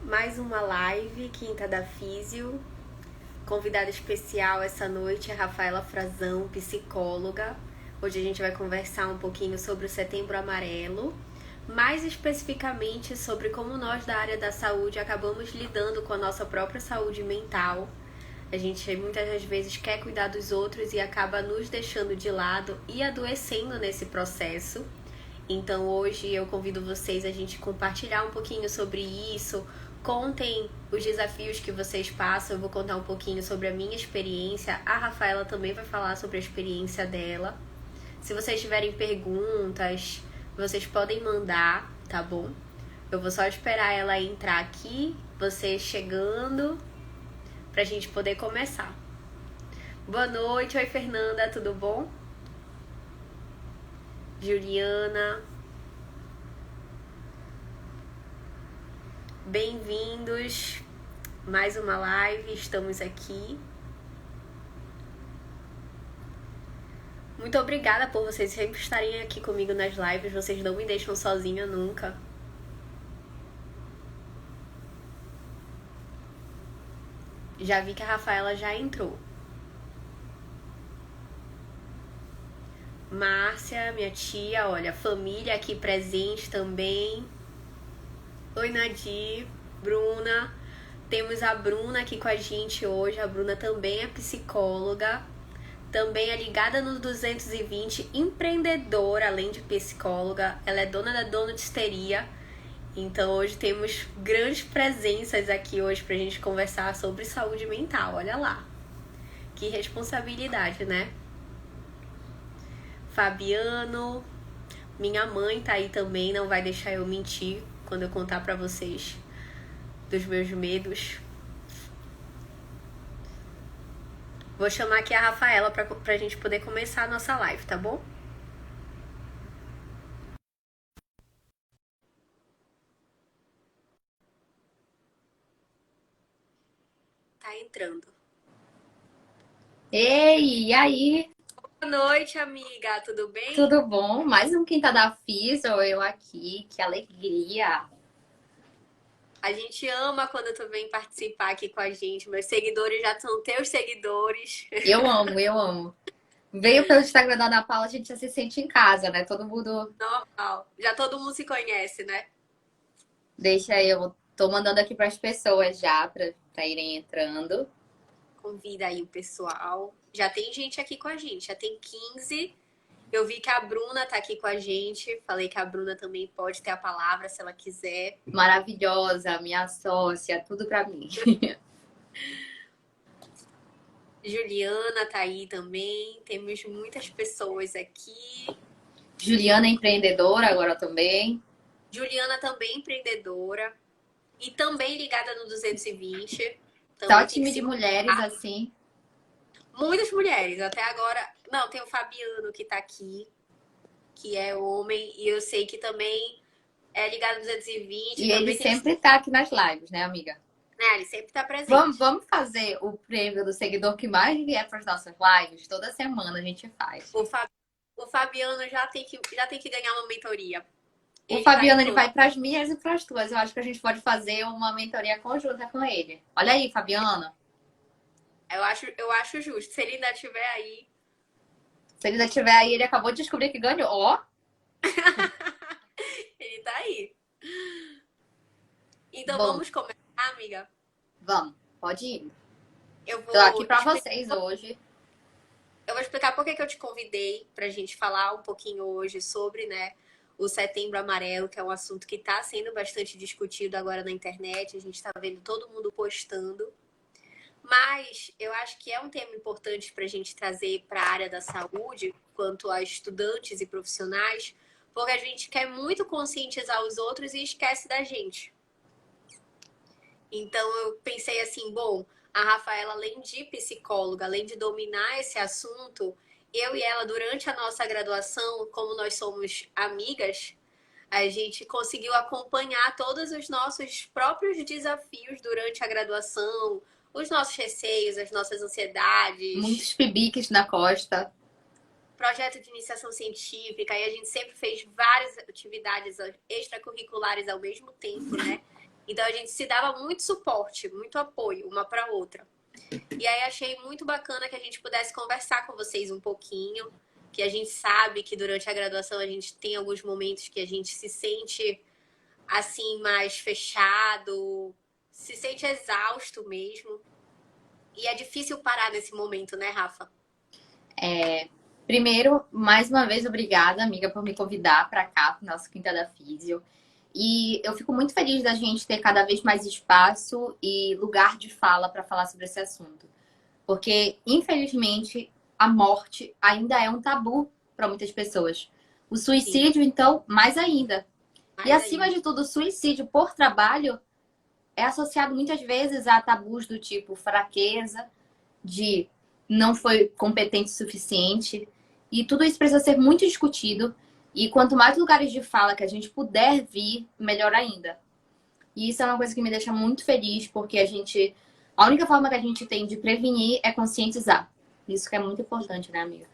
Mais uma live, Quinta da Físio. Convidada especial essa noite é Rafaela Frazão, psicóloga. Hoje a gente vai conversar um pouquinho sobre o Setembro Amarelo, mais especificamente sobre como nós da área da saúde acabamos lidando com a nossa própria saúde mental. A gente muitas das vezes quer cuidar dos outros e acaba nos deixando de lado e adoecendo nesse processo. Então hoje eu convido vocês a gente compartilhar um pouquinho sobre isso. Contem os desafios que vocês passam, eu vou contar um pouquinho sobre a minha experiência. A Rafaela também vai falar sobre a experiência dela. Se vocês tiverem perguntas, vocês podem mandar, tá bom? Eu vou só esperar ela entrar aqui, você chegando, pra gente poder começar. Boa noite, oi Fernanda, tudo bom? Juliana. Bem-vindos, mais uma live, estamos aqui. Muito obrigada por vocês sempre estarem aqui comigo nas lives, vocês não me deixam sozinha nunca. Já vi que a Rafaela já entrou. Márcia, minha tia, olha, família aqui presente também. Oi, Nadir, Bruna. Temos a Bruna aqui com a gente hoje. A Bruna também é psicóloga. Também é ligada no 220, empreendedora, além de psicóloga. Ela é dona da Donutisteria. Então hoje temos grandes presenças aqui hoje pra gente conversar sobre saúde mental. Olha lá. Que responsabilidade, né? Fabiano. Minha mãe tá aí também, não vai deixar eu mentir quando eu contar pra vocês dos meus medos. Vou chamar aqui a Rafaela pra gente poder começar a nossa live, tá bom? Tá entrando. Ei, e aí? Boa noite, amiga, tudo bem? Tudo bom? Mais um Quinta da Físio, eu aqui, que alegria! A gente ama quando tu vem participar aqui com a gente. Meus seguidores já são teus seguidores. Eu amo, eu amo. Veio pelo Instagram da Ana Paula, a gente já se sente em casa, né? Todo mundo Normal. Já todo mundo se conhece, né? deixa eu. Tô mandando aqui para as pessoas já, para irem entrando. Convida aí o pessoal. Já tem gente aqui com a gente, já tem 15. Eu vi que a Bruna tá aqui com a gente. Falei que a Bruna também pode ter a palavra se ela quiser. Maravilhosa, minha sócia, tudo para mim. Juliana tá aí também. Temos muitas pessoas aqui. Juliana é empreendedora agora também. Juliana também empreendedora. E também ligada no 220. Só time de mulheres, assim. Muitas mulheres. Até agora... Não, tem o Fabiano que tá aqui. Que é homem. E eu sei que também é ligado no 220. E ele sempre tá aqui nas lives, né, amiga? É, ele sempre tá presente. Vamos fazer o prêmio do seguidor que mais vier para as nossas lives. Toda semana a gente faz. O Fabiano já tem que ganhar uma mentoria. O Fabiano, ele vai para as minhas e para as tuas. Eu acho que a gente pode fazer uma mentoria conjunta com ele. Olha aí, Fabiano. Eu acho justo. Se ele ainda estiver aí. Se ele ainda estiver aí, ele acabou de descobrir que ganhou. Ó. Ele tá aí. Então Bom, vamos começar, amiga? vamos, pode ir. Eu vou Tô aqui para vocês hoje. Eu vou explicar por que eu te convidei pra gente falar um pouquinho hoje sobre, né, o Setembro Amarelo, que é um assunto que está sendo bastante discutido agora na internet. A gente está vendo todo mundo postando. Mas eu acho que é um tema importante para a gente trazer para a área da saúde, quanto a estudantes e profissionais, porque a gente quer muito conscientizar os outros e esquece da gente. Então eu pensei assim, bom, a Rafaela, além de psicóloga, além de dominar esse assunto, eu e ela, durante a nossa graduação, como nós somos amigas, a gente conseguiu acompanhar todos os nossos próprios desafios durante a graduação, os nossos receios, as nossas ansiedades. Muitos pibiques na costa. Projeto de iniciação científica, e a gente sempre fez várias atividades extracurriculares ao mesmo tempo, né? Então a gente se dava muito suporte, muito apoio uma para outra. E aí achei muito bacana que a gente pudesse conversar com vocês um pouquinho, que a gente sabe que durante a graduação a gente tem alguns momentos que a gente se sente assim mais fechado, se sente exausto mesmo. E é difícil parar nesse momento, né, Rafa? Primeiro, mais uma vez, obrigada, amiga, por me convidar para cá, para nosso Quinta da Físio. E eu fico muito feliz da gente ter cada vez mais espaço e lugar de fala para falar sobre esse assunto. Porque, infelizmente, a morte ainda é um tabu para muitas pessoas. O Sim, suicídio, então, mais ainda. E, mais acima ainda. de tudo, o suicídio por trabalho é associado muitas vezes a tabus do tipo fraqueza, de não foi competente o suficiente. E tudo isso precisa ser muito discutido. E quanto mais lugares de fala que a gente puder vir, melhor ainda. E isso é uma coisa que me deixa muito feliz, porque a única forma que a gente tem de prevenir é conscientizar. Isso que é muito importante, né, amiga?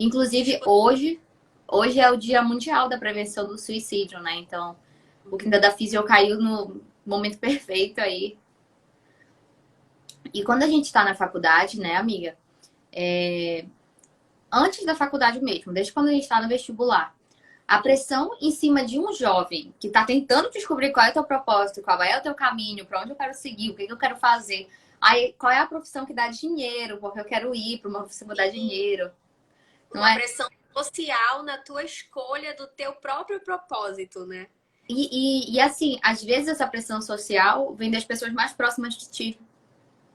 Inclusive, hoje é o Dia Mundial da Prevenção do Suicídio, né? Então, o Quinta da Fisio caiu no momento perfeito aí. E quando a gente tá na faculdade, né, amiga? Antes da faculdade mesmo, desde quando a gente tá no vestibular, a pressão em cima de um jovem que está tentando descobrir qual é o teu propósito, qual é o teu caminho, para onde eu quero seguir, o que eu quero fazer. Aí, qual é a profissão que dá dinheiro, porque eu quero ir para uma profissão que dá dinheiro, não Uma é? pressão social na tua escolha do teu próprio propósito, né? E assim, às vezes essa pressão social vem das pessoas mais próximas de ti.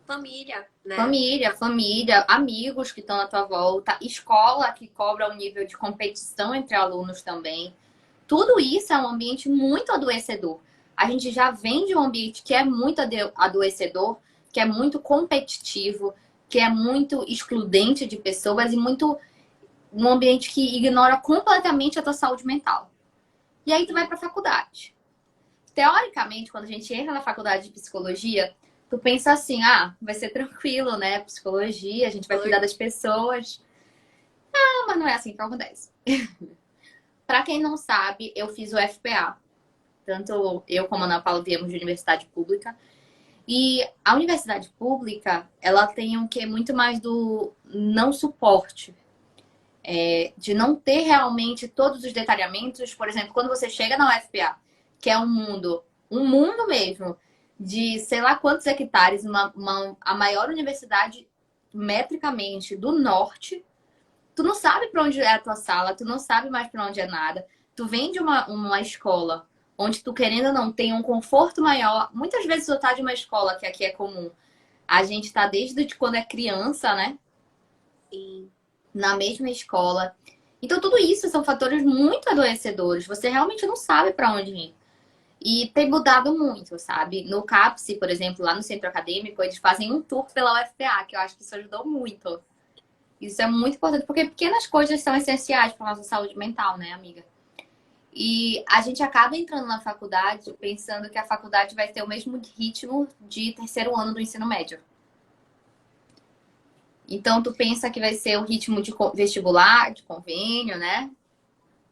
Família, né? Família, amigos que estão à tua volta, escola que cobra um nível de competição entre alunos também. Tudo isso é um ambiente muito adoecedor. A gente já vem de um ambiente que é muito adoecedor, que é muito competitivo, que é muito excludente de pessoas e muito um ambiente que ignora completamente a tua saúde mental. E aí tu vai Sim. para a faculdade. Teoricamente, quando a gente entra na faculdade de psicologia, tu pensa assim, vai ser tranquilo, né? Psicologia, a gente vai cuidar das pessoas. Não, mas não é assim que acontece. Para quem não sabe, eu fiz o FPA. Tanto eu como a Ana Paula viemos de universidade pública. E a universidade pública, ela tem um que muito mais do não suporte. De não ter realmente todos os detalhamentos. Por exemplo, quando você chega na UFPA, que é um mundo mesmo, de sei lá quantos hectares, a maior universidade metricamente do norte, tu não sabe para onde é a tua sala, tu não sabe mais para onde é nada. Tu vem de uma escola onde tu, querendo ou não, tem um conforto maior. Muitas vezes tu tá de uma escola que aqui é comum. A gente tá desde quando é criança, né? Sim. Na mesma escola. Então, tudo isso são fatores muito adoecedores. Você realmente não sabe para onde ir. E tem mudado muito, sabe? No CAPS, por exemplo, lá no centro acadêmico, eles fazem um tour pela UFPA, que eu acho que isso ajudou muito. Isso é muito importante, porque pequenas coisas são essenciais para nossa saúde mental, né, amiga? E a gente acaba entrando na faculdade pensando que a faculdade vai ter o mesmo ritmo de terceiro ano do ensino médio. Então, tu pensa que vai ser o ritmo de vestibular, de convênio, né?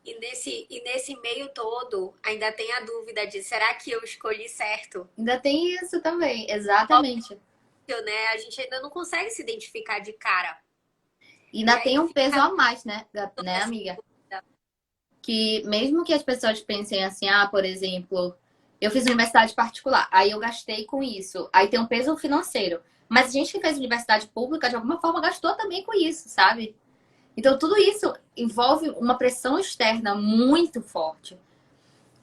E nesse meio todo, ainda tem a dúvida de será que eu escolhi certo? Ainda tem isso também, exatamente. Óbvio, né? A gente ainda não consegue se identificar de cara. E E ainda tem aí um peso fica a mais, né, toda né, essa amiga? dúvida. Que mesmo que as pessoas pensem assim, por exemplo, eu fiz universidade particular, aí eu gastei com isso, aí tem um peso financeiro. Mas a gente que fez universidade pública, de alguma forma, gastou também com isso, sabe? Então, tudo isso envolve uma pressão externa muito forte.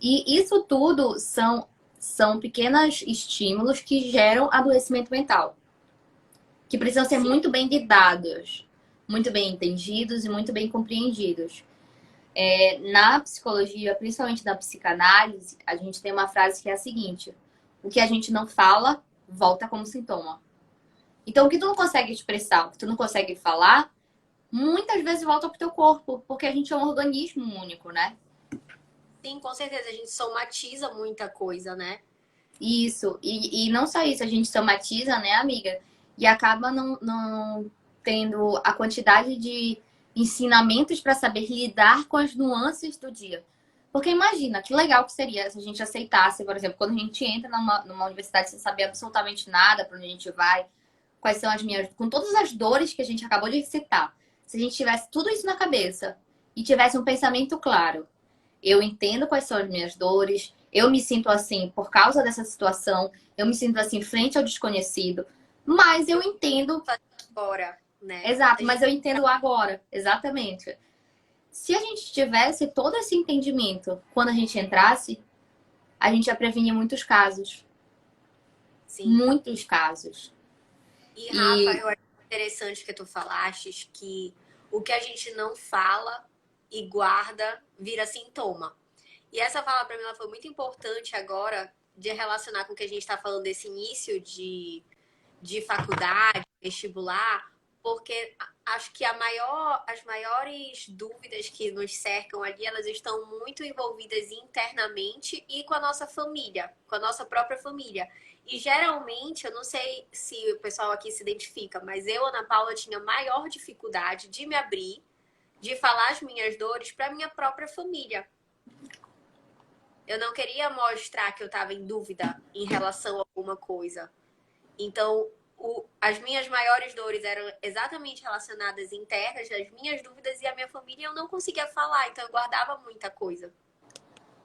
E isso tudo são pequenos estímulos que geram adoecimento mental, que precisam ser Sim, muito bem lidados, muito bem entendidos e muito bem compreendidos. Na psicologia, principalmente na psicanálise, a gente tem uma frase que é a seguinte: o que a gente não fala, volta como sintoma. Então, o que tu não consegue expressar, o que tu não consegue falar, muitas vezes volta pro teu corpo, porque a gente é um organismo único, né? sim, com certeza. A gente somatiza muita coisa, né? Isso. E não só isso, a gente somatiza, né, amiga? E acaba não tendo a quantidade de ensinamentos para saber lidar com as nuances do dia. Porque imagina, que legal que seria se a gente aceitasse, por exemplo, quando a gente entra numa universidade sem saber absolutamente nada para onde a gente vai, quais são as minhas, com todas as dores que a gente acabou de citar. Se a gente tivesse tudo isso na cabeça e tivesse um pensamento claro, eu entendo quais são as minhas dores, eu me sinto assim por causa dessa situação, eu me sinto assim frente ao desconhecido, mas eu entendo. Agora, né? Exato, mas eu entendo agora, exatamente. Se a gente tivesse todo esse entendimento quando a gente entrasse, a gente ia prevenir muitos casos. Sim. Muitos casos. E, Rafa, eu acho interessante que tu falaste que o que a gente não fala e guarda vira sintoma. E essa fala para mim ela foi muito importante agora de relacionar com o que a gente está falando desse início de faculdade, vestibular, porque acho que as maiores dúvidas que nos cercam ali, elas estão muito envolvidas internamente e com a nossa família, com a nossa própria família. E geralmente, eu não sei se o pessoal aqui se identifica, mas eu, Ana Paula, tinha maior dificuldade de me abrir, de falar as minhas dores para minha própria família. Eu não queria mostrar que eu estava em dúvida em relação a alguma coisa. Então, as minhas maiores dores eram exatamente relacionadas internas, as minhas dúvidas e a minha família eu não conseguia falar, então eu guardava muita coisa.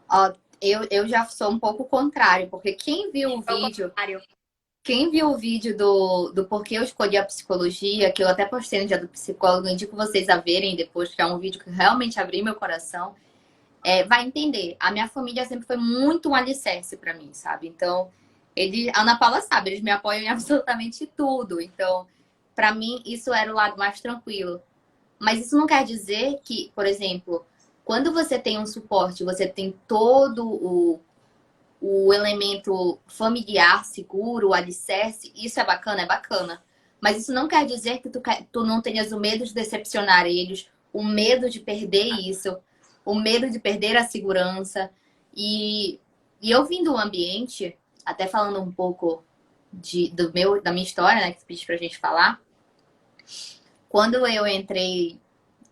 Ó, eu já sou um pouco contrário, porque quem viu o vídeo do porquê eu escolhi a psicologia, que eu até postei no dia do psicólogo, indico vocês a verem depois, que é um vídeo que realmente abriu meu coração, vai entender. A minha família sempre foi muito um alicerce pra mim, sabe? Então, a Ana Paula sabe, eles me apoiam em absolutamente tudo. Então, pra mim, isso era o lado mais tranquilo. Mas isso não quer dizer que, por exemplo, quando você tem um suporte, você tem todo o elemento familiar seguro, o alicerce, isso é bacana, é bacana. Mas isso não quer dizer que tu não tenhas o medo de decepcionar eles, o medo de perder isso, o medo de perder a segurança. E eu vim do ambiente, até falando um pouco da minha história, né, que você pediu pra gente falar. Quando eu entrei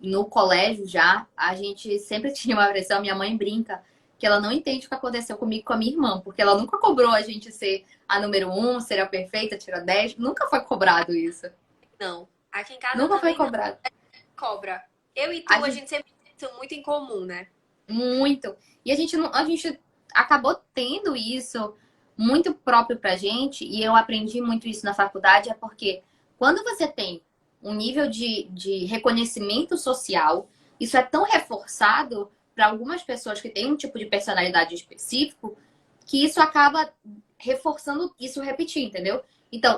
no colégio já, a gente sempre tinha uma pressão, minha mãe brinca que ela não entende o que aconteceu comigo e com a minha irmã, porque ela nunca cobrou a gente ser a número 1, ser a perfeita, tirar 10, nunca foi cobrado isso. Não. Aqui em casa Nunca foi também não cobrado. cobra. Eu e tu, a gente sempre tem muito em comum, né? Muito. E a gente acabou tendo isso muito próprio pra gente, e eu aprendi muito isso na faculdade, é porque quando você tem um nível de reconhecimento social, isso é tão reforçado para algumas pessoas que têm um tipo de personalidade específico, que isso acaba reforçando isso repetir, entendeu? Então,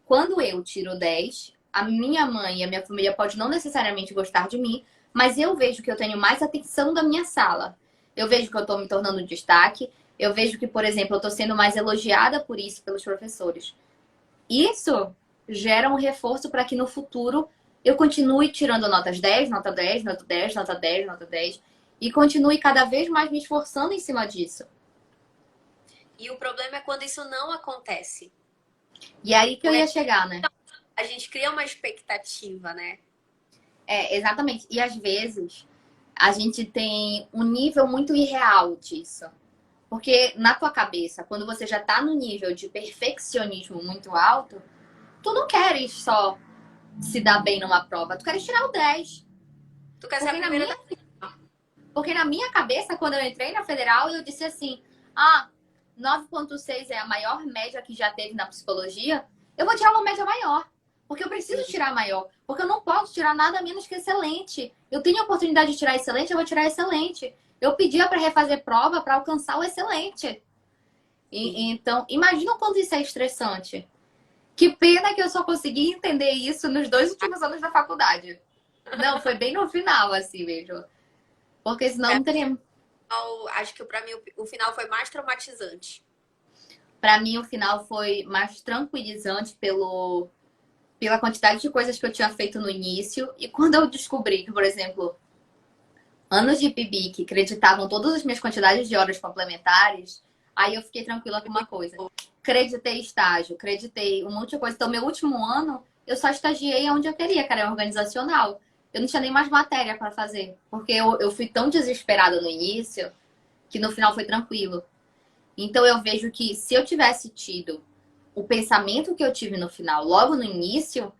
quando eu tiro 10, a minha mãe e a minha família pode não necessariamente gostar de mim, mas eu vejo que eu tenho mais atenção da minha sala. Eu vejo que eu estou me tornando destaque. Eu vejo que, por exemplo, eu estou sendo mais elogiada por isso pelos professores. Isso gera um reforço para que no futuro eu continue tirando notas 10, nota 10, nota 10, nota 10, nota 10 e continue cada vez mais me esforçando em cima disso. E o problema é quando isso não acontece. E aí que eu ia chegar, né? A gente cria uma expectativa, né? Exatamente. E às vezes a gente tem um nível muito irreal disso. Porque na tua cabeça, quando você já tá no nível de perfeccionismo muito alto, tu não queres só se dar bem numa prova, tu queres tirar o 10. Tu quer ser a primeira Porque na minha cabeça, quando eu entrei na federal, eu disse assim: 9,6 é a maior média que já teve na psicologia, eu vou tirar uma média maior. Porque eu preciso tirar maior. Porque eu não posso tirar nada menos que excelente. Eu tenho a oportunidade de tirar excelente, eu vou tirar excelente. Eu pedia para refazer prova para alcançar o excelente. Então, imagina o quanto isso é estressante. Que pena que eu só consegui entender isso nos 2 últimos anos da faculdade. Não, foi bem no final, assim mesmo. Porque senão não teria. Acho que pra mim o final foi mais traumatizante. Pra mim, o final foi mais tranquilizante pela quantidade de coisas que eu tinha feito no início. E quando eu descobri que, por exemplo, anos de PIBIC que acreditavam todas as minhas quantidades de horas complementares, aí eu fiquei tranquila com uma coisa. Acreditei estágio, acreditei um monte de coisa. Então, meu último ano, eu só estagiei onde eu queria, que era organizacional. Eu não tinha nem mais matéria para fazer, porque eu fui tão desesperada no início que no final foi tranquilo. Então eu vejo que se eu tivesse tido o pensamento que eu tive no final, logo no início,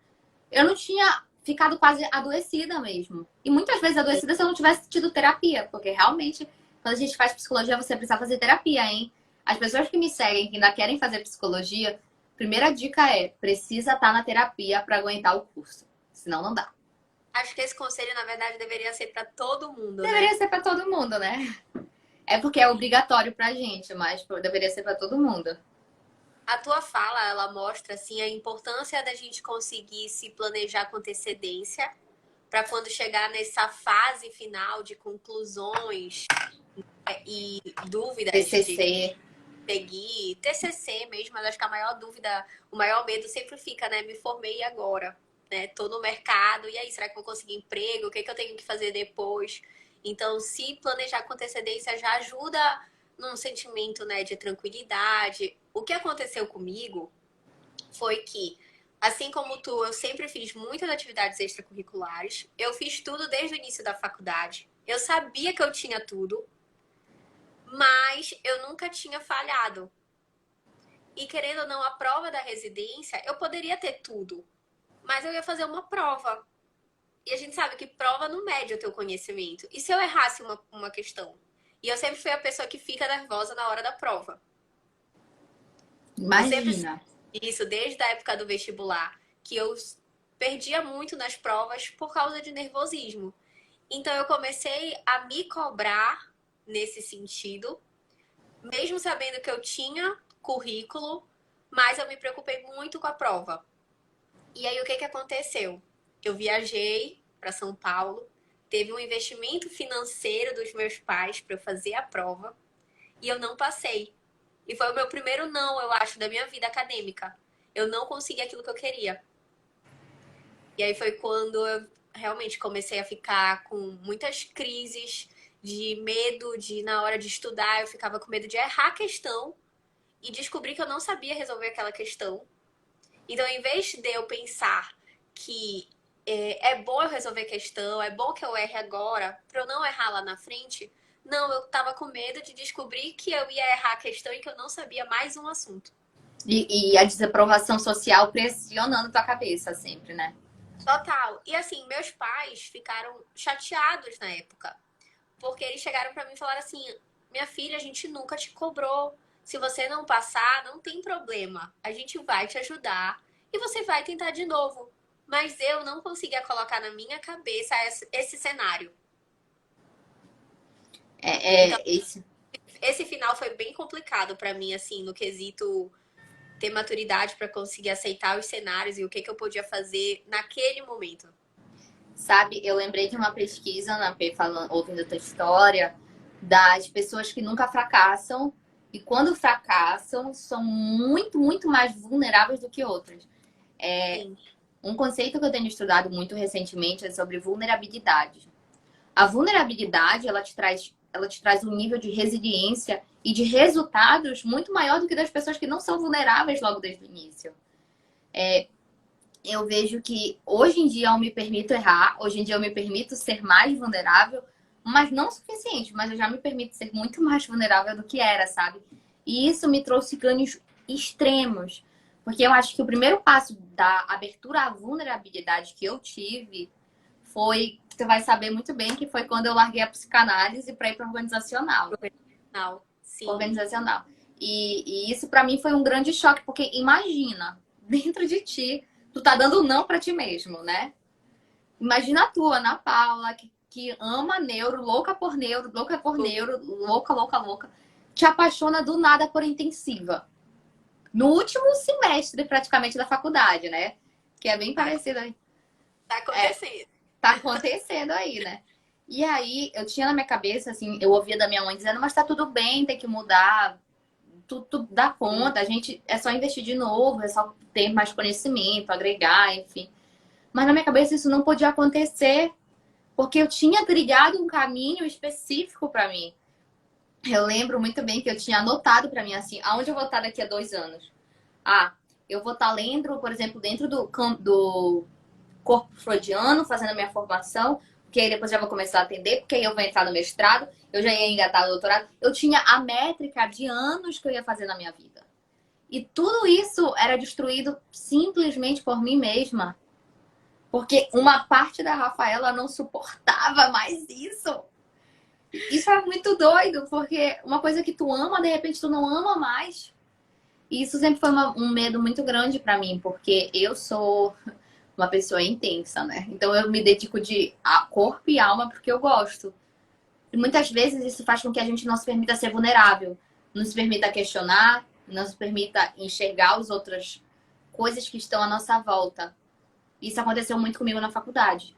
eu não tinha ficado quase adoecida mesmo. E muitas vezes adoecida se eu não tivesse tido terapia, porque realmente, quando a gente faz psicologia, você precisa fazer terapia, hein? As pessoas que me seguem, que ainda querem fazer psicologia, primeira dica é, precisa estar na terapia para aguentar o curso. Senão não dá. Acho que esse conselho, na verdade, deveria ser para todo mundo, Deveria né? ser para todo mundo, né? É porque é obrigatório pra gente, mas deveria ser para todo mundo. A tua fala, ela mostra assim a importância da gente conseguir se planejar com antecedência para quando chegar nessa fase final de conclusões e dúvidas de TCC. seguir, TCC mesmo, mas acho que a maior dúvida, o maior medo sempre fica, né? Me formei agora, né? Tô no mercado, e aí, será que vou conseguir emprego? O que que eu tenho que fazer depois? Então, se planejar com antecedência já ajuda num sentimento, né, de tranquilidade. O que aconteceu comigo foi que, assim como tu, eu sempre fiz muitas atividades extracurriculares. Eu fiz tudo desde o início da faculdade. Eu sabia que eu tinha tudo, mas eu nunca tinha falhado. E querendo ou não, a prova da residência, eu poderia ter tudo, mas eu ia fazer uma prova. E a gente sabe que prova não mede o teu conhecimento. E se eu errasse uma questão? E eu sempre fui a pessoa que fica nervosa na hora da prova. Eu sempre Imagina. isso desde a época do vestibular, que eu perdia muito nas provas por causa de nervosismo. Então eu comecei a me cobrar nesse sentido, mesmo sabendo que eu tinha currículo, mas eu me preocupei muito com a prova. E aí o que que aconteceu? Eu viajei para São Paulo, teve um investimento financeiro dos meus pais para eu fazer a prova e eu não passei. E foi o meu primeiro não, eu acho, da minha vida acadêmica. Eu não consegui aquilo que eu queria. E aí foi quando eu realmente comecei a ficar com muitas crises de medo de, na hora de estudar, eu ficava com medo de errar a questão e descobrir que eu não sabia resolver aquela questão. Então, em vez de eu pensar que é bom eu resolver a questão, é bom que eu erre agora, para eu não errar lá na frente, não, eu tava com medo de descobrir que eu ia errar a questão e que eu não sabia mais um assunto. E a desaprovação social pressionando tua cabeça sempre, né? Total. E assim, meus pais ficaram chateados na época, porque eles chegaram para mim e falaram assim: minha filha, a gente nunca te cobrou. Se você não passar, não tem problema. A gente vai te ajudar e você vai tentar de novo. Mas eu não conseguia colocar na minha cabeça esse cenário. Então, Esse. esse final foi bem complicado para mim, assim, no quesito ter maturidade para conseguir aceitar os cenários e o que que eu podia fazer naquele momento. Sabe, eu lembrei de uma pesquisa, na P, falando, ouvindo a tua história, das pessoas que nunca fracassam e quando fracassam são muito, muito mais vulneráveis do que outras. Sim. Um conceito que eu tenho estudado muito recentemente é sobre vulnerabilidade. A vulnerabilidade, ela te traz um nível de resiliência e de resultados muito maior do que das pessoas que não são vulneráveis logo desde o início. Eu vejo que hoje em dia eu me permito errar, hoje em dia eu me permito ser mais vulnerável, mas não o suficiente, mas eu já me permito ser muito mais vulnerável do que era, sabe? E isso me trouxe ganhos extremos, porque eu acho que o primeiro passo da abertura à vulnerabilidade que eu tive foi, você vai saber muito bem, que foi quando eu larguei a psicanálise para ir para organizacional. Não, sim. Organizacional. E isso para mim foi um grande choque, porque imagina, dentro de ti, tu tá dando não para ti mesmo, né? Imagina a tua, Ana Paula, que ama neuro, louca por neuro, louca por neuro, louca, louca, louca, te apaixona do nada por intensiva. No último semestre, praticamente, da faculdade, né? Que é bem parecido aí. Tá acontecendo. Tá acontecendo aí, né? E aí, eu tinha na minha cabeça, assim, eu ouvia da minha mãe dizendo, mas tá tudo bem, tem que mudar, tu dá conta, a gente é só investir de novo, é só ter mais conhecimento, agregar, enfim. Mas na minha cabeça isso não podia acontecer, porque eu tinha trilhado um caminho específico para mim. Eu lembro muito bem que eu tinha anotado para mim assim, aonde eu vou estar daqui a 2 anos? Ah, eu vou estar lendo, por exemplo, dentro do corpo freudiano, fazendo a minha formação, que aí depois já vou começar a atender, porque aí eu vou entrar no mestrado, eu já ia engatar no doutorado. Eu tinha a métrica de anos que eu ia fazer na minha vida. E tudo isso era destruído simplesmente por mim mesma. Porque uma parte da Rafaela não suportava mais isso. Isso é muito doido, porque uma coisa que tu ama, de repente tu não ama mais. E isso sempre foi um medo muito grande pra mim, porque eu sou uma pessoa intensa, né? Então eu me dedico de corpo e alma porque eu gosto. E muitas vezes isso faz com que a gente não se permita ser vulnerável, não se permita questionar, não se permita enxergar as outras coisas que estão à nossa volta. Isso aconteceu muito comigo na faculdade.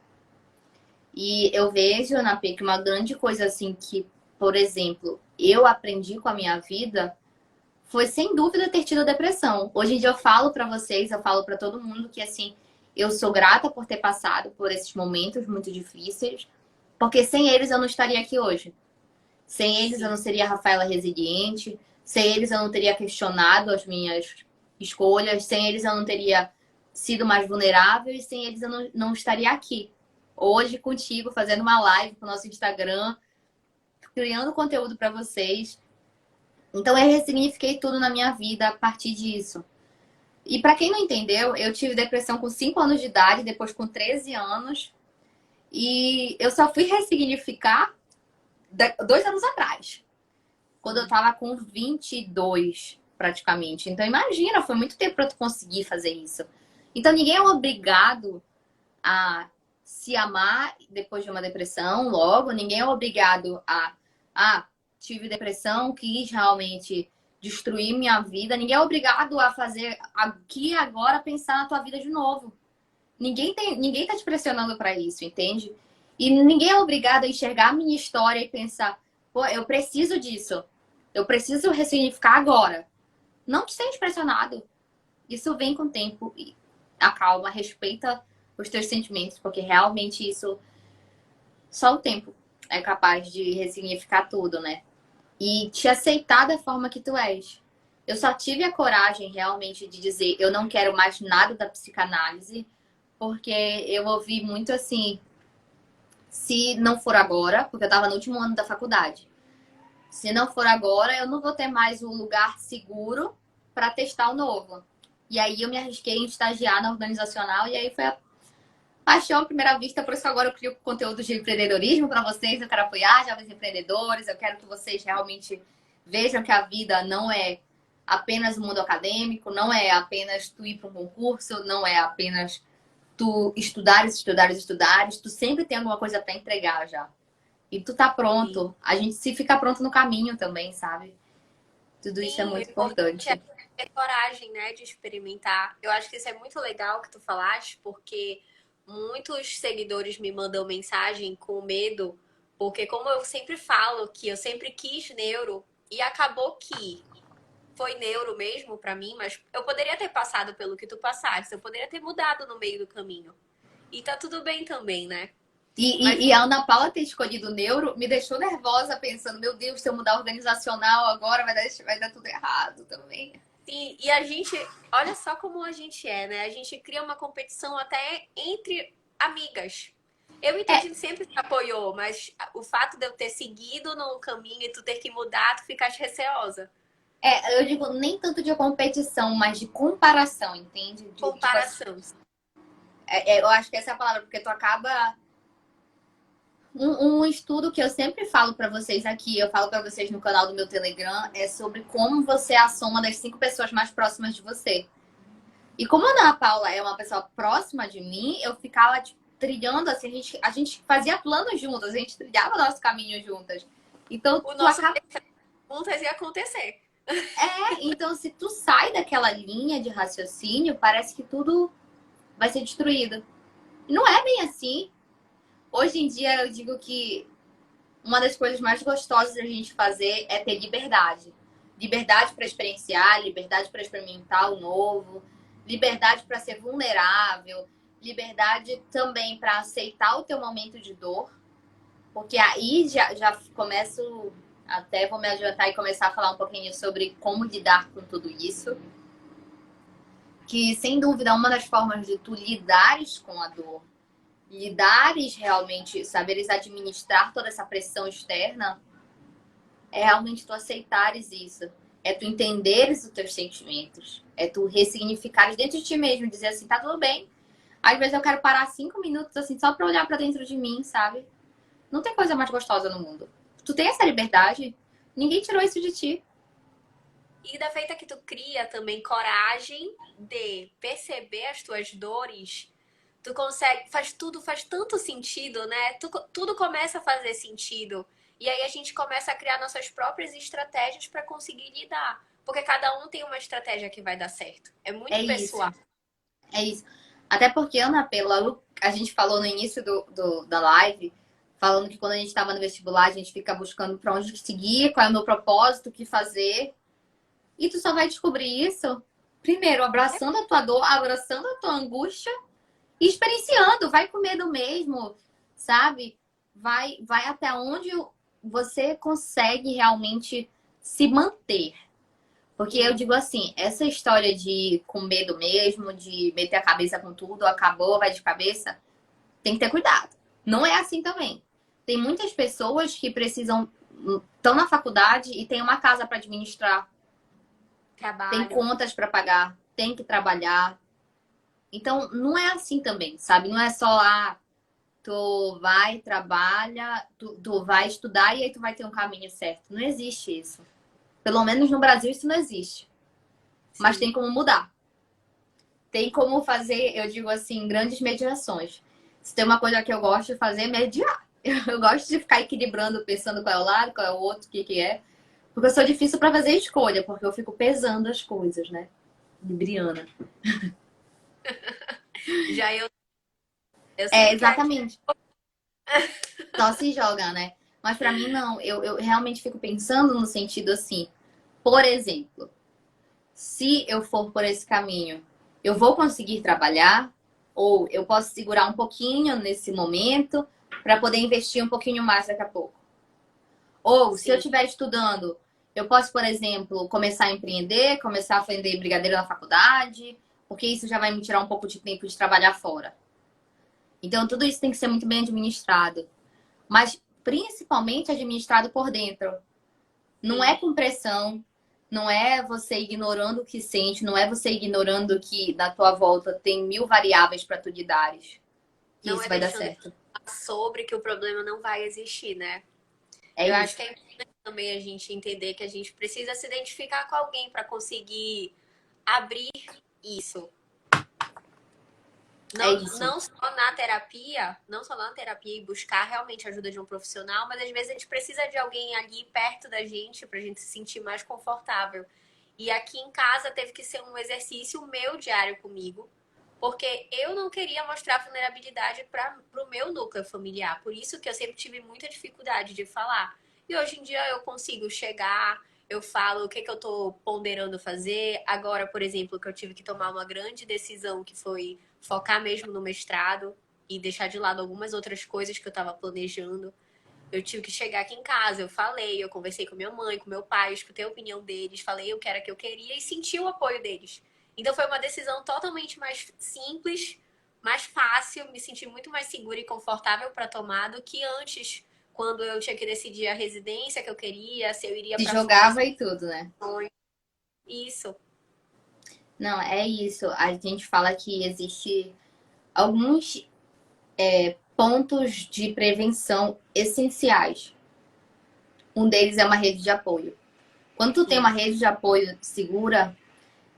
E eu vejo, na PIC, uma grande coisa assim que, por exemplo, eu aprendi com a minha vida foi sem dúvida ter tido depressão. Hoje em dia eu falo pra vocês, eu falo pra todo mundo que assim, eu sou grata por ter passado por esses momentos muito difíceis, porque sem eles eu não estaria aqui hoje. Sem eles eu não seria a Rafaela resiliente, sem eles eu não teria questionado as minhas escolhas, sem eles eu não teria sido mais vulnerável e sem eles eu não estaria aqui. Hoje contigo, fazendo uma live pro nosso Instagram, criando conteúdo para vocês. Então eu ressignifiquei tudo na minha vida a partir disso. E para quem não entendeu, eu tive depressão com 5 anos de idade, depois com 13 anos. E eu só fui ressignificar 2 anos atrás. Quando eu tava com 22, praticamente. Então imagina, foi muito tempo para tu conseguir fazer isso. Então ninguém é obrigado a se amar depois de uma depressão, logo. Ninguém é obrigado a tive depressão, quis realmente destruir minha vida. Ninguém é obrigado a fazer aqui e agora pensar na tua vida de novo. Ninguém tá te pressionando para isso, entende? E ninguém é obrigado a enxergar a minha história e pensar, pô, eu preciso disso. Eu preciso ressignificar agora. Não te sente pressionado. Isso vem com o tempo. E acalma, respeita os teus sentimentos, porque realmente isso só o tempo é capaz de ressignificar tudo, né? E te aceitar da forma que tu és. Eu só tive a coragem realmente de dizer eu não quero mais nada da psicanálise, porque eu ouvi muito assim, se não for agora, porque eu tava no último ano da faculdade. Se não for agora, eu não vou ter mais um lugar seguro para testar o novo. E aí eu me arrisquei em estagiar na organizacional e aí foi a paixão à primeira vista, por isso agora eu crio conteúdo de empreendedorismo para vocês. Eu quero apoiar jovens empreendedores, eu quero que vocês realmente vejam que a vida não é apenas o mundo acadêmico, não é apenas tu ir para um concurso, não é apenas tu estudares. Tu sempre tem alguma coisa para entregar já. E tu tá pronto. A gente se fica pronto no caminho também, sabe? Tudo isso é Sim, o muito importante é importante. ter coragem, né, de experimentar. Eu acho que isso é muito legal que tu falaste, porque muitos seguidores me mandam mensagem com medo, porque como eu sempre falo que eu sempre quis neuro e acabou que foi neuro mesmo pra mim, mas eu poderia ter passado pelo que tu passaste, eu poderia ter mudado no meio do caminho. E tá tudo bem também, né? Mas E a Ana Paula ter escolhido neuro me deixou nervosa, pensando, meu Deus, se eu mudar organizacional agora vai dar tudo errado também. sim, e a gente, olha só como a gente é, né? A gente cria uma competição até entre amigas. Eu e tu, a É, gente sempre se apoiou, mas o fato de eu ter seguido no caminho e tu ter que mudar, tu ficaste receosa. eu digo nem tanto de competição, mas de comparação, entende? Tipo assim, Comparação. eu acho que essa é a palavra, porque tu acaba. Um estudo que eu sempre falo pra vocês aqui, eu falo pra vocês no canal do meu Telegram, é sobre como você é a soma das 5 pessoas mais próximas de você. E como a Ana Paula é uma pessoa próxima de mim, eu ficava tipo, trilhando assim, a gente fazia planos juntas, a gente trilhava nosso caminho juntas. Então, O tu nosso acaba. juntas ia acontecer. Então, se tu sai daquela linha de raciocínio, parece que tudo vai ser destruído. E não é bem assim. Hoje em dia, eu digo que uma das coisas mais gostosas da gente fazer é ter liberdade. Liberdade para experienciar, liberdade para experimentar o novo, liberdade para ser vulnerável, liberdade também para aceitar o teu momento de dor, porque aí já começo, até vou me adiantar e começar a falar um pouquinho sobre como lidar com tudo isso. Que, sem dúvida, uma das formas de tu lidares com a dor lidares realmente, saberes administrar toda essa pressão externa, é realmente tu aceitares isso. É tu entenderes os teus sentimentos. É tu ressignificares dentro de ti mesmo. Dizer assim, tá tudo bem. Às vezes eu quero parar 5 minutos, assim, só pra olhar pra dentro de mim, sabe? Não tem coisa mais gostosa no mundo. Tu tem essa liberdade. Ninguém tirou isso de ti. E da feita que tu cria também coragem de perceber as tuas dores, tu consegue, faz tanto sentido, né? Tudo começa a fazer sentido. E aí a gente começa a criar nossas próprias estratégias para conseguir lidar. Porque cada um tem uma estratégia que vai dar certo. É É muito isso. pessoal. É isso. Até porque, Ana Pela, a gente falou no início da live, falando que quando a gente estava no vestibular, a gente fica buscando para onde seguir, qual é o meu propósito, o que fazer. E tu só vai descobrir isso, primeiro, abraçando a tua dor, abraçando a tua angústia e experienciando. Vai com medo mesmo, sabe? Vai até onde você consegue realmente se manter. Porque eu digo assim, essa história de com medo mesmo, de meter a cabeça com tudo, acabou, vai de cabeça, tem que ter cuidado. Não é assim também. Tem muitas pessoas que precisam, estão na faculdade e tem uma casa para administrar, tem Trabalho. contas para pagar, tem que trabalhar. Então, não é assim também, sabe? Não é só, tu vai, trabalha, tu vai estudar e aí tu vai ter um caminho certo. Não existe isso. Pelo menos no Brasil isso não existe. Mas Sim. tem como mudar. Tem como fazer, eu digo assim, grandes mediações. Se tem uma coisa que eu gosto de fazer, é mediar. Eu gosto de ficar equilibrando, pensando qual é o lado, qual é o outro, o que que é. Porque eu sou difícil para fazer escolha, porque eu fico pesando as coisas, né? Libriana. Já eu É, sinto que aqui. exatamente. Só se joga, né? Mas pra mim, não. Eu realmente fico pensando no sentido assim. Por exemplo, se eu for por esse caminho, eu vou conseguir trabalhar? Ou eu posso segurar um pouquinho nesse momento para poder investir um pouquinho mais daqui a pouco? Ou se eu Sim. estiver estudando, eu posso, por exemplo, começar a empreender, começar a vender brigadeiro na faculdade, porque isso já vai me tirar um pouco de tempo de trabalhar fora. Então, tudo isso tem que ser muito bem administrado. Mas principalmente administrado por dentro. Não é Sim. com pressão, não é você ignorando o que sente, não é você ignorando que na tua volta tem 1000 variáveis para tu lidares. Que Não isso é vai dar deixando certo. sobre que o problema não vai existir, né? É Eu acho isso. que é importante também a gente entender que a gente precisa se identificar com alguém para conseguir abrir isso. É Não, isso. não só na terapia e buscar realmente a ajuda de um profissional, mas às vezes a gente precisa de alguém ali perto da gente para a gente se sentir mais confortável. E aqui em casa teve que ser um exercício meu diário comigo, porque eu não queria mostrar vulnerabilidade para o meu núcleo familiar. Por isso que eu sempre tive muita dificuldade de falar. E hoje em dia eu consigo chegar, eu falo o que, que eu tô ponderando fazer. Agora, por exemplo, que eu tive que tomar uma grande decisão que foi focar mesmo no mestrado e deixar de lado algumas outras coisas que eu estava planejando. Eu tive que chegar aqui em casa, eu falei, eu conversei com minha mãe, com meu pai, escutei a opinião deles, falei o que era que eu queria e senti o apoio deles. Então foi uma decisão totalmente mais simples, mais fácil, me senti muito mais segura e confortável para tomar do que antes, quando eu tinha que decidir a residência que eu queria, se eu iria Se para fora. jogava e tudo, né? Isso. Não, é isso. A gente fala que existe alguns pontos de prevenção essenciais. Um deles é uma rede de apoio. Quando tu tem uma Sim. rede de apoio segura,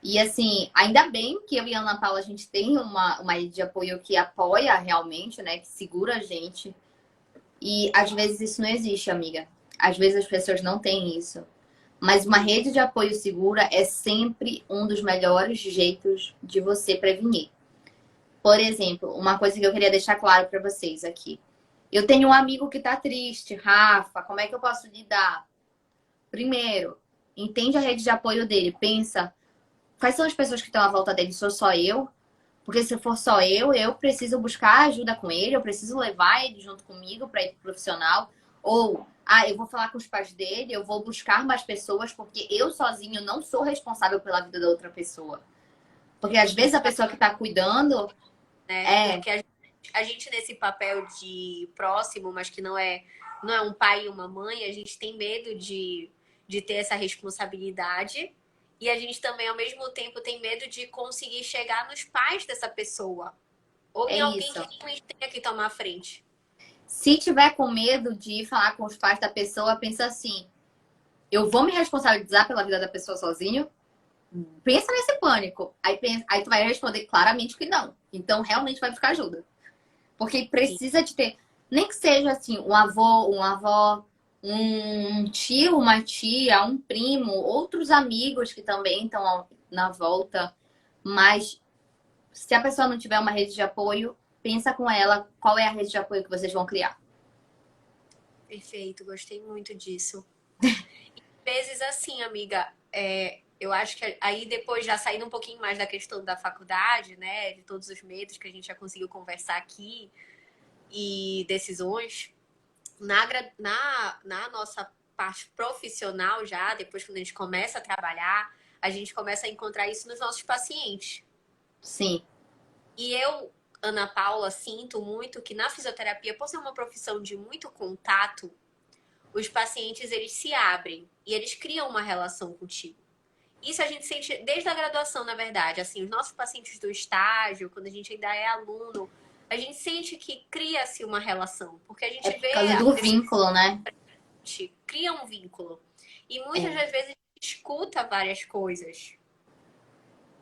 e assim, ainda bem que eu e a Ana Paula a gente tem uma rede de apoio que apoia realmente, né? Que segura a gente. E às vezes isso não existe, amiga. Às vezes as pessoas não têm isso. Mas uma rede de apoio segura é sempre um dos melhores jeitos de você prevenir. Por exemplo, uma coisa que eu queria deixar claro para vocês aqui. Eu tenho um amigo que tá triste, Rafa, como é que eu posso lidar? Primeiro, entende a rede de apoio dele. Pensa, quais são as pessoas que estão à volta dele? Sou só eu? Porque se for só eu preciso buscar ajuda com ele, eu preciso levar ele junto comigo para ir pro profissional. Ou, eu vou falar com os pais dele, eu vou buscar mais pessoas, porque eu sozinho não sou responsável pela vida da outra pessoa. Porque às vezes Isso a pessoa que está cuidando né? é. Porque a gente nesse papel de próximo, mas que não é um pai e uma mãe, a gente tem medo de ter essa responsabilidade. E a gente também, ao mesmo tempo, tem medo de conseguir chegar nos pais dessa pessoa. Ou É em alguém isso. que realmente tenha que tomar a frente. Se tiver com medo de ir falar com os pais da pessoa, pensa assim: eu vou me responsabilizar pela vida da pessoa sozinho? Pensa nesse pânico. Aí tu vai responder claramente que não. Então, realmente vai buscar ajuda. Porque Sim. precisa de ter, nem que seja assim, um avô, uma avó, um tio, uma tia, um primo, outros amigos que também estão na volta. Mas se a pessoa não tiver uma rede de apoio, pensa com ela qual é a rede de apoio que vocês vão criar. Perfeito, gostei muito disso. Vezes assim, amiga, eu acho que aí depois já saindo um pouquinho mais da questão da faculdade, né, de todos os medos que a gente já conseguiu conversar aqui e decisões, na nossa parte profissional já, depois quando a gente começa a trabalhar, a gente começa a encontrar isso nos nossos pacientes. Sim, E eu, Ana Paula, sinto muito que na fisioterapia, por ser uma profissão de muito contato, os pacientes eles se abrem e eles criam uma relação contigo. Isso a gente sente desde a graduação, na verdade. Assim, os nossos pacientes do estágio, quando a gente ainda é aluno, a gente sente que cria-se uma relação, porque a é gente por vê causa a do pessoa, vínculo, né? cria um vínculo. E muitas É, das vezes a gente escuta várias coisas.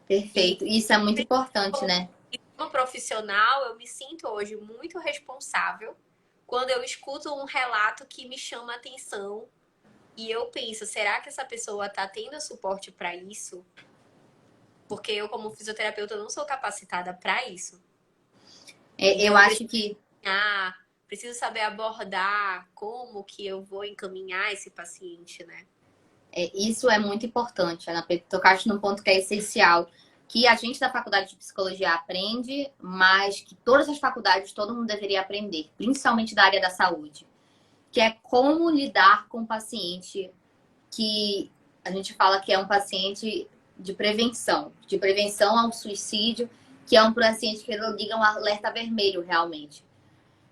E perfeito. Isso é muito importante, né? como profissional, eu me sinto hoje muito responsável quando eu escuto um relato que me chama a atenção e eu penso, será que essa pessoa está tendo suporte para isso? Porque eu, como fisioterapeuta, não sou capacitada para isso. Eu Então, eu acho preciso que preciso saber abordar como que eu vou encaminhar esse paciente, né? isso é muito importante, Ana Pedro. Tocaste num ponto que é essencial, que a gente da faculdade de psicologia aprende, mas que todas as faculdades todo mundo deveria aprender, principalmente da área da saúde, que é como lidar com o paciente que a gente fala que é um paciente de prevenção ao suicídio, que é um paciente que liga um alerta vermelho realmente.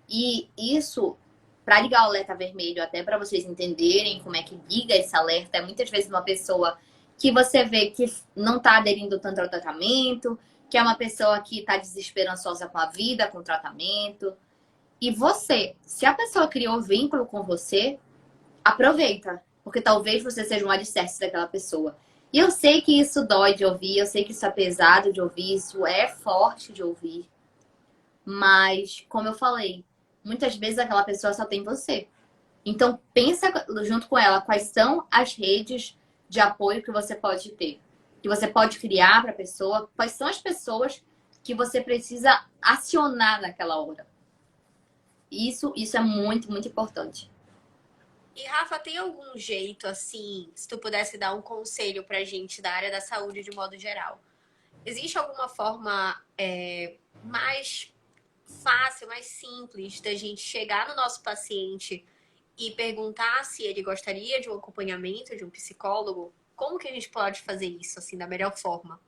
E isso, para ligar o alerta vermelho, até para vocês entenderem como é que liga esse alerta, é muitas vezes uma pessoa que você vê que não está aderindo tanto ao tratamento, que é uma pessoa que está desesperançosa com a vida, com o tratamento. E você, se a pessoa criou vínculo com você, aproveita, porque talvez você seja um alicerce daquela pessoa. E eu sei que isso dói de ouvir, eu sei que isso é pesado de ouvir, isso é forte de ouvir, mas, como eu falei, muitas vezes aquela pessoa só tem você. Então, pensa junto com ela quais são as redes de apoio que você pode ter, que você pode criar para a pessoa, quais são as pessoas que você precisa acionar naquela hora. Isso é muito, muito importante. E Rafa, tem algum jeito assim, se tu pudesse dar um conselho pra gente da área da saúde de modo geral? Existe alguma forma mais fácil, mais simples da gente chegar no nosso paciente e perguntar se ele gostaria de um acompanhamento de um psicólogo? Como que a gente pode fazer isso assim da melhor forma?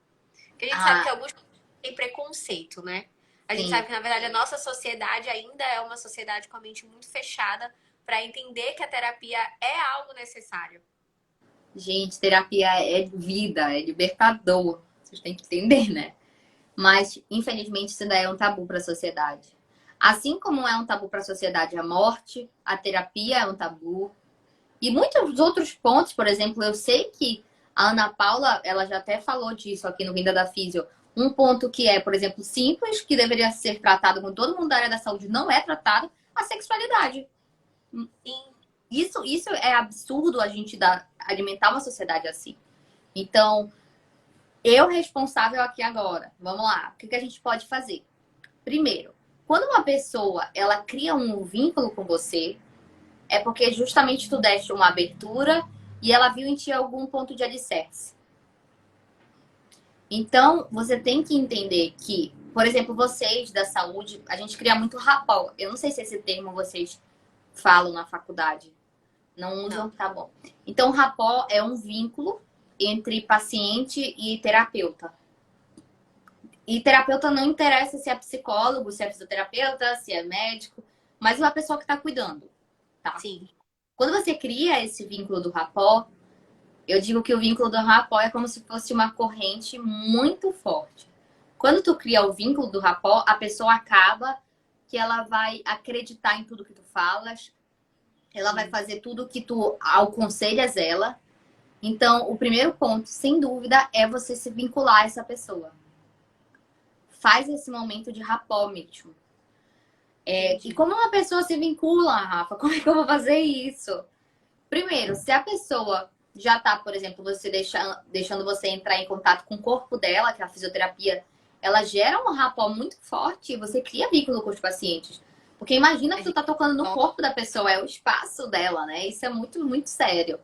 Porque a gente sabe que Ah, alguns têm preconceito, né? A gente sim. sabe que, na verdade, a nossa sociedade ainda é uma sociedade com a mente muito fechada para entender que a terapia é algo necessário. Gente, terapia é vida, é libertador. Vocês têm que entender, né? Mas, infelizmente, isso ainda é um tabu para a sociedade. Assim como é um tabu para a sociedade a morte, a terapia é um tabu. E muitos outros pontos, por exemplo, eu sei que a Ana Paula, ela já até falou disso aqui no Vinda da Físio. Um ponto que é, por exemplo, simples, que deveria ser tratado com todo mundo da área da saúde, não é tratado, a sexualidade. Isso é absurdo a gente alimentar uma sociedade assim. Então, eu responsável aqui agora. Vamos lá. O que a gente pode fazer? Primeiro, quando uma pessoa ela cria um vínculo com você, é porque justamente tu deste uma abertura e ela viu em ti algum ponto de alicerce. Então, você tem que entender que, por exemplo, vocês da saúde, a gente cria muito rapport. Eu não sei se esse termo vocês falam na faculdade. Não usam? Não. Tá bom. Então, rapport é um vínculo entre paciente e terapeuta. E terapeuta não interessa se é psicólogo, se é fisioterapeuta, se é médico, mas é a pessoa que está cuidando, tá? Sim. Quando você cria esse vínculo do rapport, eu digo que o vínculo do rapport é como se fosse uma corrente muito forte. Quando tu cria o vínculo do rapport, a pessoa acaba que ela vai acreditar em tudo que tu falas, ela vai fazer tudo que tu aconselhas ela. Então, o primeiro ponto, sem dúvida, é você se vincular a essa pessoa. Faz esse momento de rapport mesmo. E como uma pessoa se vincula, Rafa? Como é que eu vou fazer isso? Primeiro, se a pessoa já tá, por exemplo, você deixando você entrar em contato com o corpo dela, que a fisioterapia, ela gera um rapport muito forte e você cria vínculo com os pacientes. Porque imagina que tu tá tocando no corpo da pessoa, é o espaço dela, né? Isso é muito, muito sério.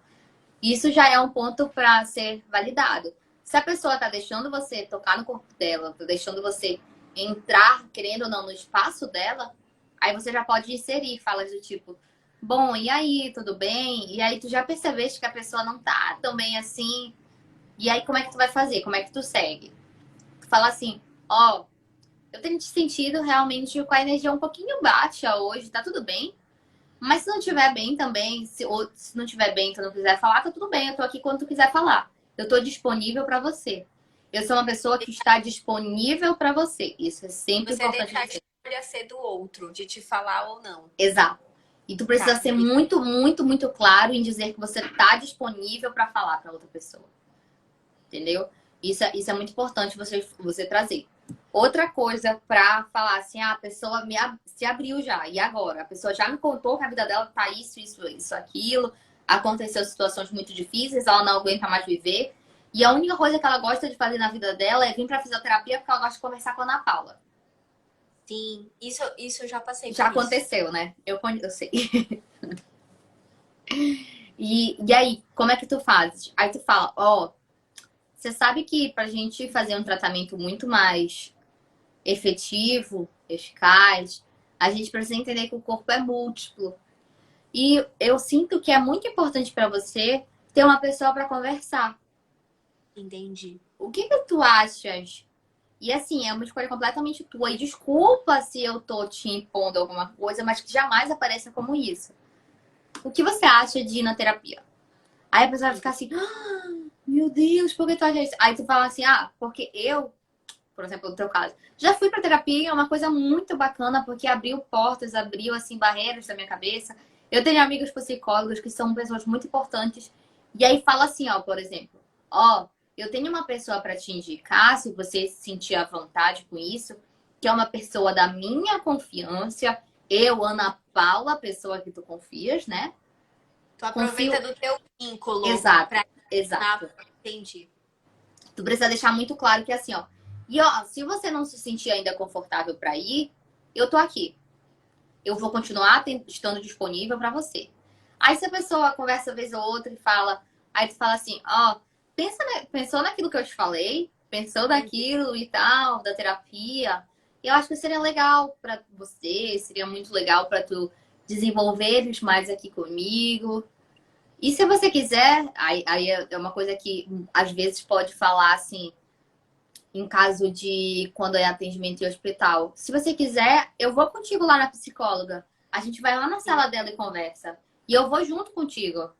Isso já é um ponto para ser validado. Se a pessoa tá deixando você tocar no corpo dela, tá deixando você entrar, querendo ou não, no espaço dela, aí você já pode inserir falas do tipo, bom, e aí, tudo bem? E aí tu já percebeste que a pessoa não tá tão bem assim. E aí como é que tu vai fazer? Como é que tu segue? Tu fala assim, ó, eu tenho te sentido realmente com a energia um pouquinho baixa hoje, tá tudo bem? Mas se não tiver bem também, ou se não tiver bem, tu não quiser falar, tá tudo bem, eu tô aqui quando tu quiser falar. Eu tô disponível pra você. Eu sou uma pessoa que está disponível pra você. Isso é sempre Você importante deixar a dizer. escolha ser do outro, de te falar ou não. Exato. E tu precisa Tá. ser muito, muito, muito claro em dizer que você tá disponível pra falar pra outra pessoa. Entendeu? Isso é muito importante você trazer. Outra coisa pra falar assim, a pessoa se abriu já, e agora? A pessoa já me contou que a vida dela tá isso, aquilo, aconteceu situações muito difíceis, ela não aguenta mais viver, e a única coisa que ela gosta de fazer na vida dela é vir pra fisioterapia porque ela gosta de conversar com a Ana Paula. Sim, isso eu já passei Já por isso. aconteceu, né? Eu sei. E aí, como é que tu fazes? Aí tu fala, ó, você sabe que pra gente fazer um tratamento muito mais efetivo, eficaz, a gente precisa entender que o corpo é múltiplo. E eu sinto que é muito importante para você ter uma pessoa para conversar. Entendi. O que tu achas? E assim, é uma escolha completamente tua. E desculpa se eu tô te impondo alguma coisa, mas que jamais apareça como isso. O que você acha de ir na terapia? Aí a pessoa vai ficar assim, ah, meu Deus, por que tu acha isso? Aí tu fala assim, ah, porque eu, por exemplo, no teu caso, já fui pra terapia, é uma coisa muito bacana, porque abriu portas, abriu, assim, barreiras da minha cabeça. Eu tenho amigos psicólogos que são pessoas muito importantes. E aí fala assim, ó, por exemplo, ó, eu tenho uma pessoa pra te indicar, se você se sentir à vontade com isso, que é uma pessoa da minha confiança. Eu, Ana Paula, a pessoa que tu confias, né? Tu Confio. aproveita do teu vínculo Exato, pra exato. entendi. Tu precisa deixar muito claro que assim, ó. E ó, se você não se sentir ainda confortável para ir, eu tô aqui. Eu vou continuar estando disponível para você. Aí se a pessoa conversa vez ou outra e fala, aí tu fala assim, ó, pensou naquilo que eu te falei, pensou naquilo e tal, da terapia. Eu acho que seria legal para você, seria muito legal para tu desenvolveres mais aqui comigo. E se você quiser, aí é uma coisa que às vezes pode falar assim, em caso de quando é atendimento em hospital. Se você quiser, eu vou contigo lá na psicóloga. A gente vai lá na sala dela e conversa. E eu vou junto contigo.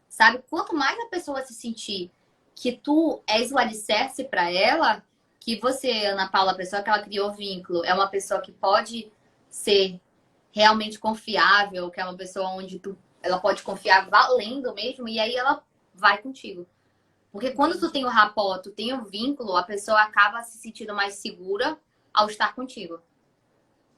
Sabe? Quanto mais a pessoa se sentir que tu és o alicerce para ela, que você, Ana Paula, a pessoa que ela criou vínculo, é uma pessoa que pode ser realmente confiável, que é uma pessoa onde ela pode confiar valendo mesmo, e aí ela vai contigo. Porque quando tu tem o rapport, tu tem o vínculo, a pessoa acaba se sentindo mais segura ao estar contigo.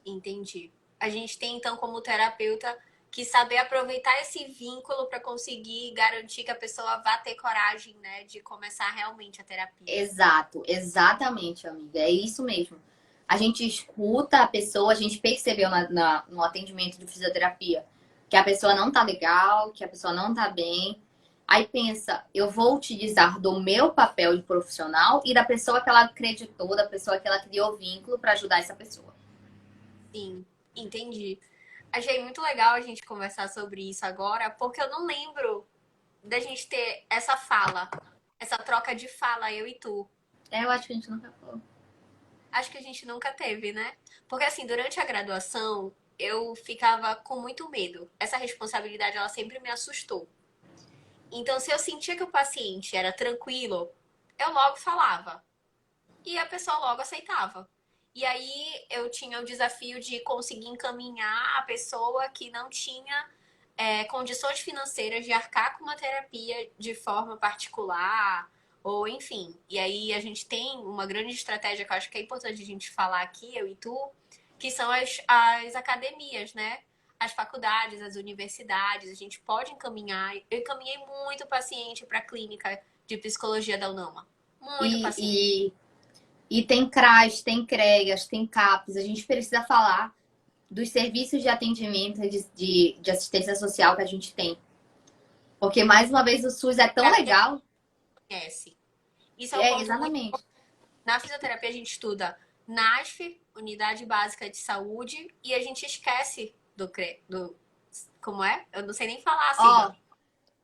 Entendi. A gente tem, então, como terapeuta, que saber aproveitar esse vínculo para conseguir garantir que a pessoa vá ter coragem, né, de começar realmente a terapia. Exato, exatamente, amiga. É isso mesmo. A gente escuta a pessoa, a gente percebeu no atendimento de fisioterapia que a pessoa não tá legal, que a pessoa não tá bem. Aí pensa, eu vou utilizar do meu papel de profissional e da pessoa que ela acreditou, da pessoa que ela criou vínculo para ajudar essa pessoa. Sim, entendi. Achei muito legal a gente conversar sobre isso agora, porque eu não lembro da gente ter essa fala, essa troca de fala, eu e tu. É, eu acho que a gente nunca falou. Acho que a gente nunca teve, né? Porque assim, durante a graduação, eu ficava com muito medo. Essa responsabilidade, ela sempre me assustou. Então, se eu sentia que o paciente era tranquilo, eu logo falava. E a pessoa logo aceitava. E aí eu tinha o desafio de conseguir encaminhar a pessoa que não tinha condições financeiras de arcar com uma terapia de forma particular, ou enfim. E aí a gente tem uma grande estratégia que eu acho que é importante a gente falar aqui, eu e tu, que são as academias, né? As faculdades, as universidades, a gente pode encaminhar. Eu encaminhei muito paciente para a clínica de psicologia da UNAMA. Muito paciente. E tem CRAS, tem CREAS, tem CAPS. A gente precisa falar dos serviços de atendimento de assistência social que a gente tem. Porque, mais uma vez, o SUS é tão legal. Conhece. Isso é um É, ponto muito. exatamente. Na fisioterapia a gente estuda NASF, Unidade Básica de Saúde, e a gente esquece do como é? Eu não sei nem falar a Ó, sigla.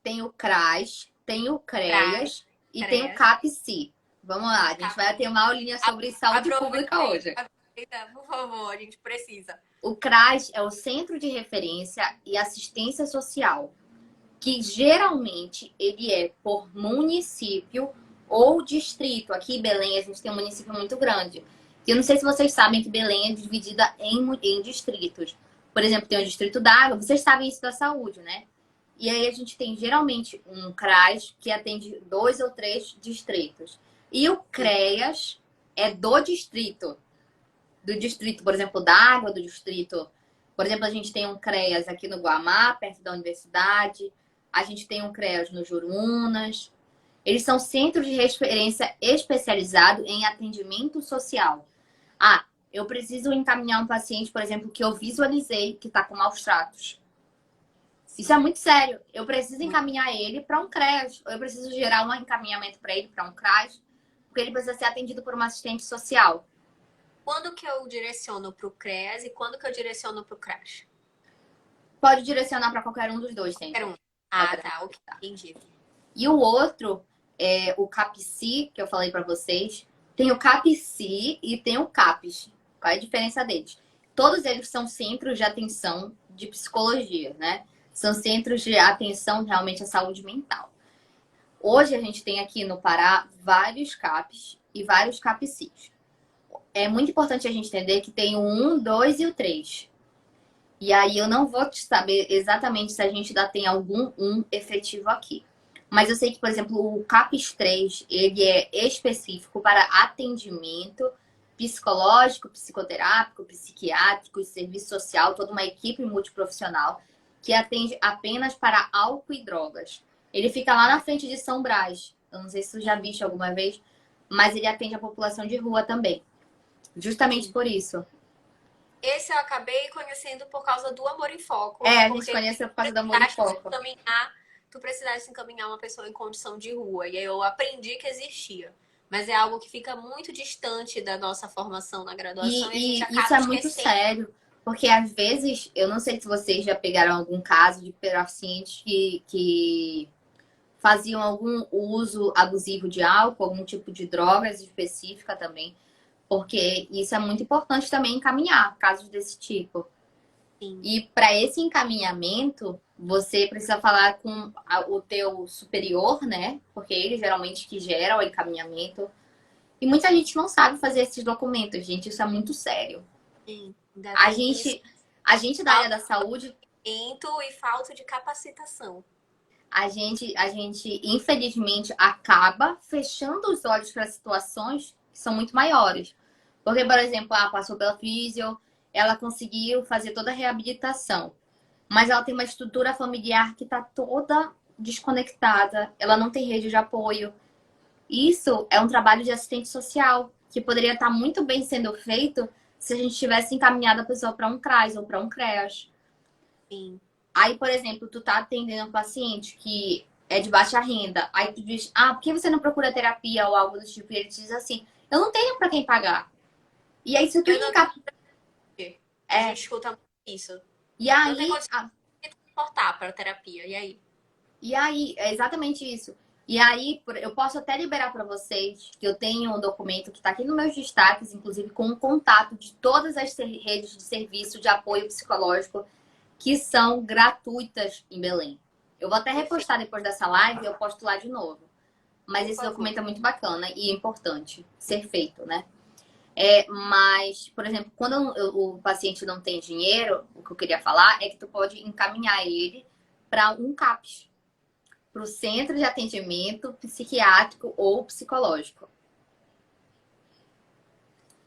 tem o CRAS, tem o CRAS, CREAS e tem o CREAS, CAPSI. Vamos lá, a gente vai ter uma aulinha sobre saúde pública hoje. Aproveita, por favor, a gente precisa. O CRAS é o Centro de Referência e Assistência Social, que geralmente ele é por município ou distrito. Aqui em Belém a gente tem um município muito grande. Eu não sei se vocês sabem que Belém é dividida em distritos. Por exemplo, tem o distrito da água, vocês sabem isso da saúde, né? E aí a gente tem geralmente um CRAS que atende 2 ou 3 distritos. E o CREAS é do distrito. Do distrito, por exemplo, da água, do distrito. Por exemplo, a gente tem um CREAS aqui no Guamá, perto da universidade. A gente tem um CREAS no Jurunas. Eles são centros de referência especializado em atendimento social. Ah, eu preciso encaminhar um paciente, por exemplo, que eu visualizei que está com maus tratos. Isso é muito sério. Eu preciso encaminhar ele para um CREAS. Eu preciso gerar um encaminhamento para ele, para um CRAS, porque ele precisa ser atendido por uma assistente social. Quando que eu direciono para o CREAS e quando que eu direciono para o CRAS? Pode direcionar para qualquer um dos dois, sempre. Quero um. Ah, tá, ok, entendi. E o outro é o CAPSI, que eu falei para vocês. Tem o CAPSI e tem o CAPS. Qual é a diferença deles? Todos eles são centros de atenção de psicologia, né? São centros de atenção realmente à saúde mental. Hoje a gente tem aqui no Pará vários CAPs e vários CAPSIs. É muito importante a gente entender que tem o 1, 2 e o 3. E aí eu não vou te saber exatamente se a gente ainda tem algum 1 efetivo aqui. Mas eu sei que, por exemplo, o CAPS 3, ele é específico para atendimento psicológico, psicoterápico, psiquiátrico e serviço social, toda uma equipe multiprofissional que atende apenas para álcool e drogas. Ele fica lá na frente de São Brás. Eu não sei se tu já viste alguma vez, mas ele atende a população de rua também. Justamente por isso. Esse eu acabei conhecendo por causa do Amor em Foco. É, a gente conhece por causa do Amor em Foco. Tu precisasse encaminhar uma pessoa em condição de rua. E aí eu aprendi que existia. Mas é algo que fica muito distante da nossa formação na graduação e a gente acaba isso é muito esquecendo. sério. Porque às vezes, eu não sei se vocês já pegaram algum caso de pacientes que faziam algum uso abusivo de álcool, algum tipo de drogas específica também. Porque isso é muito importante também encaminhar casos desse tipo. Sim. E para esse encaminhamento, você precisa falar com o teu superior, né? Porque ele geralmente que gera o encaminhamento. E muita gente não sabe fazer esses documentos, gente. Isso é muito sério. Sim. A gente da área da saúde... E falta de capacitação. A gente, infelizmente, acaba fechando os olhos para situações que são muito maiores. Porque, por exemplo, ela passou pela físio, ela conseguiu fazer toda a reabilitação. Mas ela tem uma estrutura familiar que está toda desconectada. Ela não tem rede de apoio. Isso é um trabalho de assistente social, que poderia estar muito bem sendo feito se a gente tivesse encaminhado a pessoa para um CRAS ou para um CREAS. Sim. Aí, por exemplo, tu tá atendendo um paciente que é de baixa renda. Aí tu diz, por que você não procura terapia ou algo do tipo? E ele te diz assim, eu não tenho para quem pagar. E aí, se tu A gente escuta muito isso. E aí, não tem condição de transportar para terapia. E aí? E aí, é exatamente isso. E aí, eu posso até liberar para vocês que eu tenho um documento que está aqui nos meus destaques, inclusive com um contato de todas as redes de serviço de apoio psicológico que são gratuitas em Belém. Eu vou até repostar depois dessa live e eu posto lá de novo. Mas esse documento é muito bacana e é importante ser feito, né? Mas, por exemplo, quando o paciente não tem dinheiro, o que eu queria falar é que tu pode encaminhar ele para um CAPS, para o Centro de Atendimento Psiquiátrico ou Psicológico.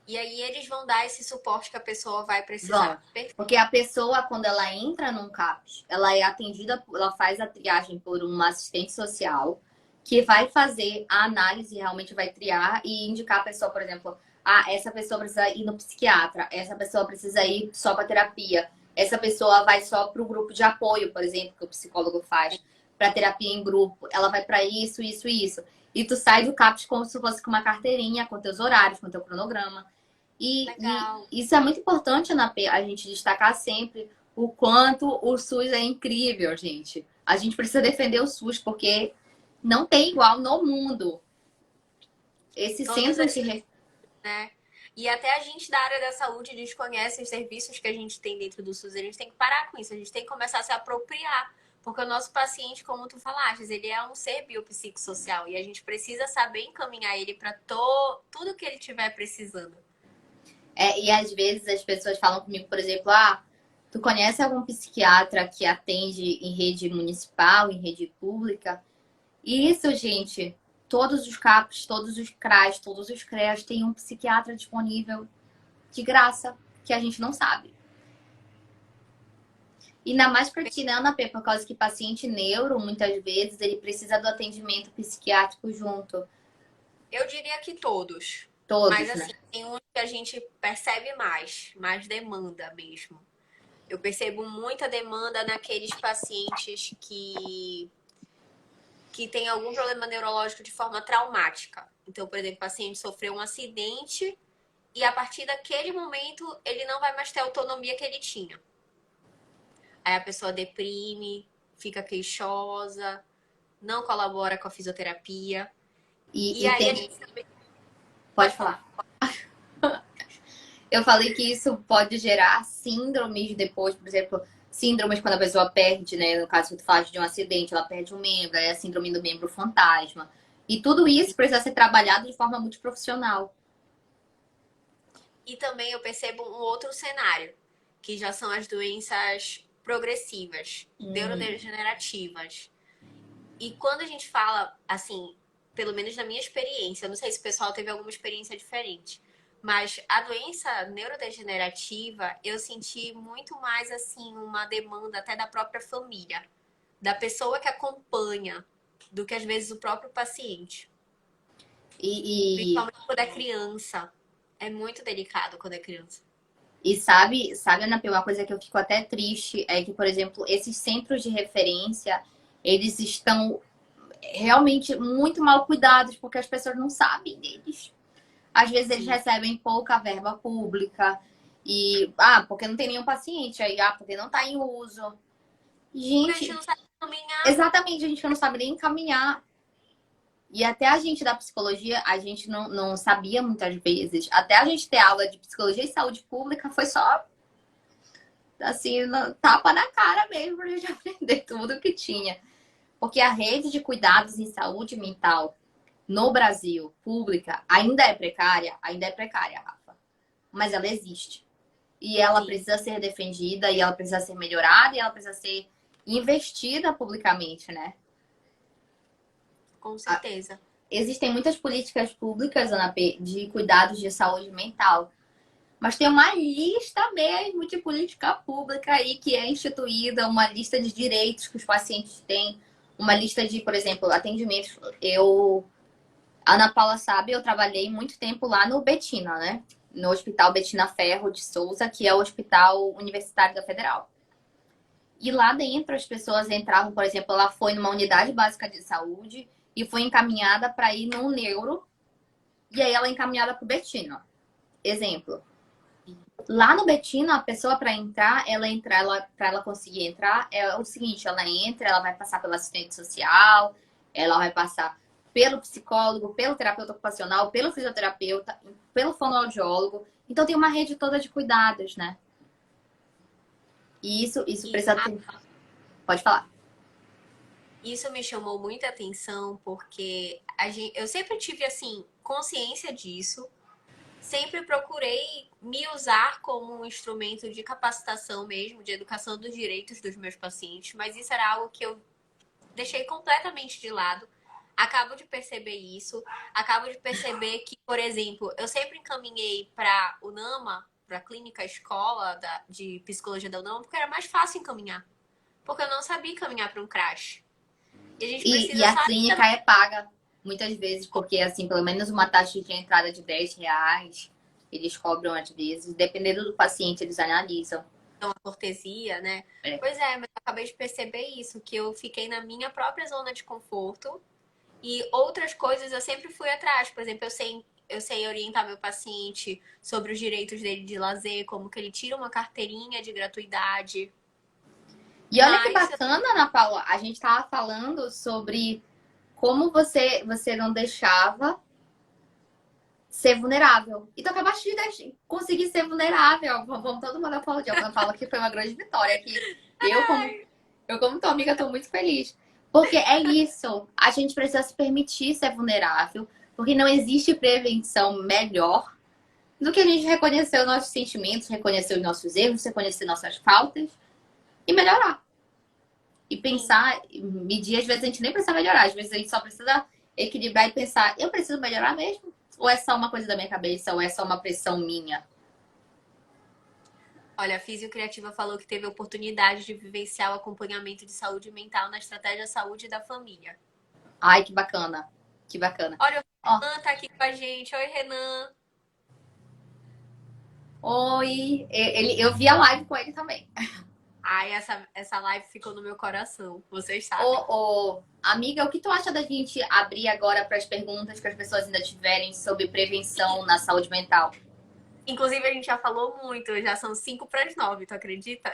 E aí eles vão dar esse suporte que a pessoa vai precisar. Porque a pessoa, quando ela entra num CAPS, ela é atendida, ela faz a triagem por uma assistente social que vai fazer a análise, realmente vai triar e indicar a pessoa, por exemplo, essa pessoa precisa ir no psiquiatra, essa pessoa precisa ir só para terapia, essa pessoa vai só para o grupo de apoio, por exemplo, que o psicólogo faz, para terapia em grupo, ela vai para isso, isso e isso. E tu sai do CAPS como se fosse com uma carteirinha, com teus horários, com teu cronograma. E isso é muito importante, Ana P, a gente destacar sempre o quanto o SUS é incrível, gente. A gente precisa defender o SUS, porque não tem igual no mundo. Esse centro de... né? E até a gente da área da saúde desconhece os serviços que a gente tem dentro do SUS. A gente tem que parar com isso, a gente tem que começar a se apropriar. Porque o nosso paciente, como tu falaste, ele é um ser biopsicossocial e a gente precisa saber encaminhar ele para tudo que ele estiver precisando. E às vezes as pessoas falam comigo, por exemplo, tu conhece algum psiquiatra que atende em rede municipal, em rede pública? E isso, gente, todos os CAPs, todos os CRAs, todos os CREAs têm um psiquiatra disponível de graça, que a gente não sabe. E ainda mais pra ti, né, Ana P, por causa que paciente neuro, muitas vezes, ele precisa do atendimento psiquiátrico junto. Eu diria que todos. Todos, mas assim, né? tem uns que a gente percebe mais demanda mesmo. Eu percebo muita demanda naqueles pacientes que tem algum problema neurológico de forma traumática. Então, por exemplo, o paciente sofreu um acidente e a partir daquele momento ele não vai mais ter a autonomia que ele tinha. Aí a pessoa deprime, fica queixosa, não colabora com a fisioterapia. E aí tem... a gente também... Pode falar. Eu falei que isso pode gerar síndromes depois, por exemplo, síndromes quando a pessoa perde, né? No caso que tu faz de um acidente, ela perde um membro, é a síndrome do membro fantasma. E tudo isso precisa ser trabalhado de forma multiprofissional. E também eu percebo um outro cenário, que já são as doenças progressivas, neurodegenerativas. E quando a gente fala, assim, pelo menos na minha experiência, eu não sei se o pessoal teve alguma experiência diferente, mas a doença neurodegenerativa, eu senti muito mais, assim, uma demanda até da própria família, da pessoa que acompanha, do que às vezes o próprio paciente. Principalmente quando é criança. É muito delicado quando é criança. E sabe, Ana P, uma coisa que eu fico até triste é que, por exemplo, esses centros de referência, eles estão realmente muito mal cuidados, porque as pessoas não sabem deles. Às vezes eles recebem pouca verba pública e, porque não tem nenhum paciente, aí, porque não está em uso. Gente, a gente não sabe encaminhar. Exatamente, a gente não sabe nem encaminhar. E até a gente da psicologia, a gente não sabia muitas vezes. Até a gente ter aula de psicologia e saúde pública foi só, assim, tapa na cara mesmo pra gente aprender tudo que tinha. Porque a rede de cuidados em saúde mental no Brasil, pública, ainda é precária, Rafa. Mas ela existe. E ela precisa ser defendida, e ela precisa ser melhorada, e ela precisa ser investida publicamente, né? Com certeza. Existem muitas políticas públicas, Ana P, de cuidados de saúde mental. Mas tem uma lista mesmo de política pública aí que é instituída, uma lista de direitos que os pacientes têm, uma lista de, por exemplo, atendimentos. A Ana Paula sabe, eu trabalhei muito tempo lá no Betina, né? No Hospital Betina Ferro de Souza, que é o Hospital Universitário da Federal. E lá dentro as pessoas entravam, por exemplo, ela foi numa unidade básica de saúde e foi encaminhada para ir num neuro, e aí ela é encaminhada para o Betina. Exemplo. Lá no Betina, a pessoa para ela conseguir entrar, é o seguinte, ela entra, ela vai passar pela assistente social, Ela vai passar pelo psicólogo, pelo terapeuta ocupacional, pelo fisioterapeuta, pelo fonoaudiólogo. Então tem uma rede toda de cuidados, né? E isso Isso, precisa ter. Pode falar. isso me chamou muita atenção porque eu sempre tive assim consciência disso, sempre procurei me usar como um instrumento de capacitação mesmo, de educação dos direitos dos meus pacientes, mas isso era algo que eu deixei completamente de lado. Acabo de perceber isso, acabo de perceber que, por exemplo, eu sempre encaminhei para o NAMA, para a clínica escola de psicologia da UNAMA, porque era mais fácil encaminhar, porque eu não sabia encaminhar para um crash. E a gente E precisa a saber. clínica é paga muitas vezes, porque assim, pelo menos uma taxa de entrada de R$ 10, eles cobram às vezes, dependendo do paciente, eles analisam. Uma cortesia, né? É. Pois é, mas eu acabei de perceber isso, que eu fiquei na minha própria zona de conforto e outras coisas eu sempre fui atrás. Por exemplo, eu sei orientar meu paciente sobre os direitos dele de lazer, como que ele tira uma carteirinha de gratuidade. E olha que Mas bacana, Ana Paula, a gente estava falando sobre como você não deixava ser vulnerável. E tu acabaste de conseguir ser vulnerável. Vamos todo mundo aplaudir. A Ana Paula que foi uma grande vitória aqui. Eu como tua amiga, estou muito feliz. Porque é isso. A gente precisa se permitir ser vulnerável. Porque não existe prevenção melhor do que a gente reconhecer os nossos sentimentos, reconhecer os nossos erros, reconhecer nossas faltas e melhorar. E sim, pensar, medir, às vezes a gente nem precisa melhorar, às vezes a gente só precisa equilibrar e pensar, eu preciso melhorar mesmo? Ou é só uma coisa da minha cabeça, ou é só uma pressão minha? olha, a Fisiocreativa falou que teve a oportunidade de vivenciar o acompanhamento de saúde mental na estratégia saúde da família. Ai, que bacana. Que bacana. Olha, Ó, o Renan tá aqui com a gente. Oi, Renan. oi. Eu vi a live com ele também. Ai, essa live ficou no meu coração, vocês sabem. Ô, amiga, o que tu acha da gente abrir agora para as perguntas que as pessoas ainda tiverem sobre prevenção na saúde mental? Inclusive, a gente já falou muito, já são 5 para as 9, tu acredita?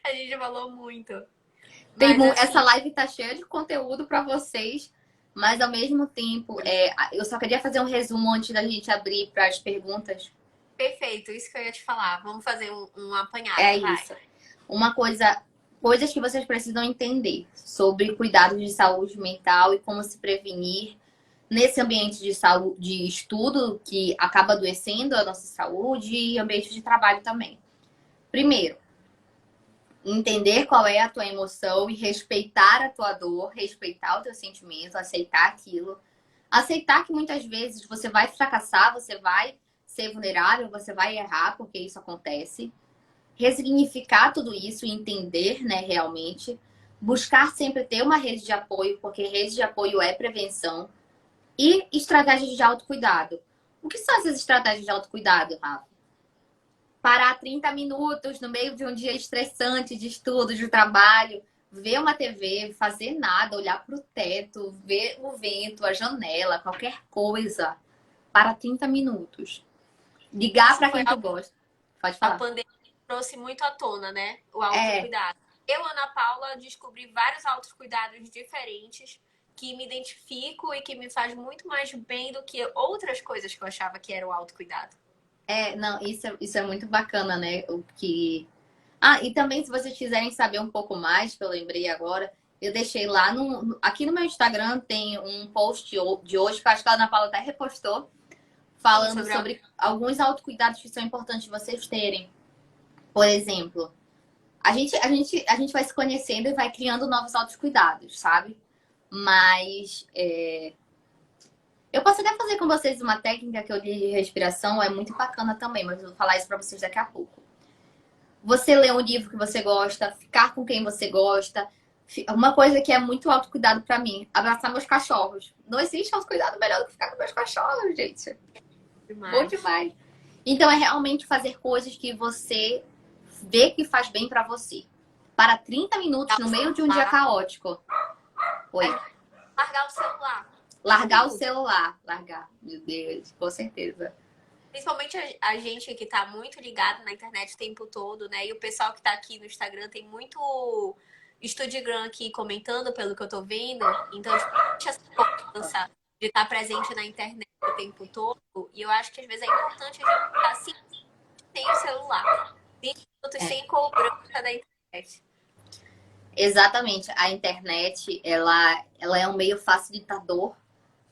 A gente falou muito. Mas Essa assim, live tá cheia de conteúdo para vocês, mas ao mesmo tempo, eu só queria fazer um resumo antes da gente abrir para as perguntas. perfeito, isso que eu ia te falar. Vamos fazer um É apanhado, vai. isso. Uma coisa, coisas que vocês precisam entender sobre cuidados de saúde mental e como se prevenir nesse ambiente de saúde, de estudo que acaba adoecendo a nossa saúde e ambiente de trabalho também. Primeiro, entender qual é a tua emoção e respeitar a tua dor, respeitar o teu sentimento, aceitar aquilo. Aceitar que muitas vezes você vai fracassar, você vai ser vulnerável, você vai errar, porque isso acontece. Ressignificar tudo isso e entender, né, realmente. Buscar sempre ter uma rede de apoio, porque rede de apoio é prevenção. E estratégias de autocuidado. O que são essas estratégias de autocuidado, Rafa? Parar 30 minutos no meio de um dia estressante de estudo, de trabalho, ver uma TV, fazer nada, olhar para o teto, ver o vento, a janela, qualquer coisa. Para 30 minutos. Ligar Isso para foi quem tu gosta. Pode a falar. pandemia que trouxe muito à tona, né? O É, autocuidado. Eu, Ana Paula, descobri vários autocuidados diferentes que me identifico e que me faz muito mais bem do que outras coisas que eu achava que era o autocuidado. não, isso é muito bacana, né? O que. Ah, e também, se vocês quiserem saber um pouco mais, que eu lembrei agora, eu deixei lá aqui no meu Instagram tem um post de hoje, que eu acho que a Ana Paula até repostou, Sim, falando sobre a sobre alguns autocuidados que são importantes vocês terem. Por exemplo, a gente vai se conhecendo e vai criando novos autocuidados, sabe? Mas eu posso até fazer com vocês uma técnica que eu li de respiração, é muito bacana também, mas eu vou falar isso para vocês daqui a pouco. Você ler um livro que você gosta, ficar com quem você gosta. Uma coisa que é muito autocuidado para mim, abraçar meus cachorros. Não existe autocuidado melhor do que ficar com meus cachorros, gente. Bom demais. demais. Então é realmente fazer coisas que você vê que faz bem para você. Para 30 minutos no meio de um dia caótico. Oi. Largar o celular. 30 Largar o minutos. celular. Largar. Meu Deus, com certeza. Principalmente a gente que tá muito ligado na internet o tempo todo, né? E o pessoal que tá aqui no Instagram tem muito Instagram aqui comentando pelo que eu tô vendo, então tipo, a gente essa confiança de estar presente na internet o tempo todo, e eu acho que às vezes é importante a gente estar assim, sem o celular, 20 minutos É. sem cobrança da internet. Exatamente. A internet, ela é um meio facilitador,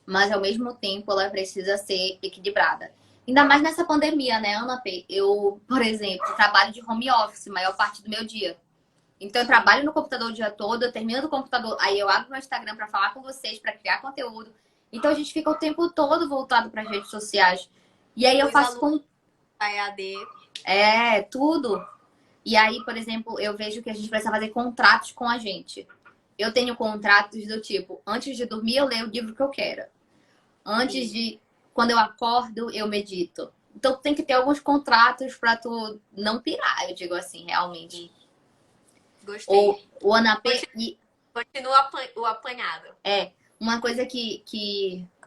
mas ao mesmo tempo ela precisa ser equilibrada. Ainda mais nessa pandemia, né, Ana P? Eu, por exemplo, trabalho de home office a maior parte do meu dia. Então eu trabalho no computador o dia todo, eu termino do computador, aí eu abro meu Instagram para falar com vocês, para criar conteúdo. Então a gente fica o tempo todo voltado para as redes sociais. E aí eu Os faço alunos com da EAD, tudo. E aí, por exemplo, eu vejo que a gente precisa fazer contratos com a gente. Eu tenho contratos do tipo, antes de dormir eu leio o livro que eu quero. Antes sim, de, quando eu acordo, eu medito. Então tem que ter alguns contratos para tu não pirar, eu digo assim, realmente. sim. Gostei. O ANAP e Continua o apanhado. uma coisa que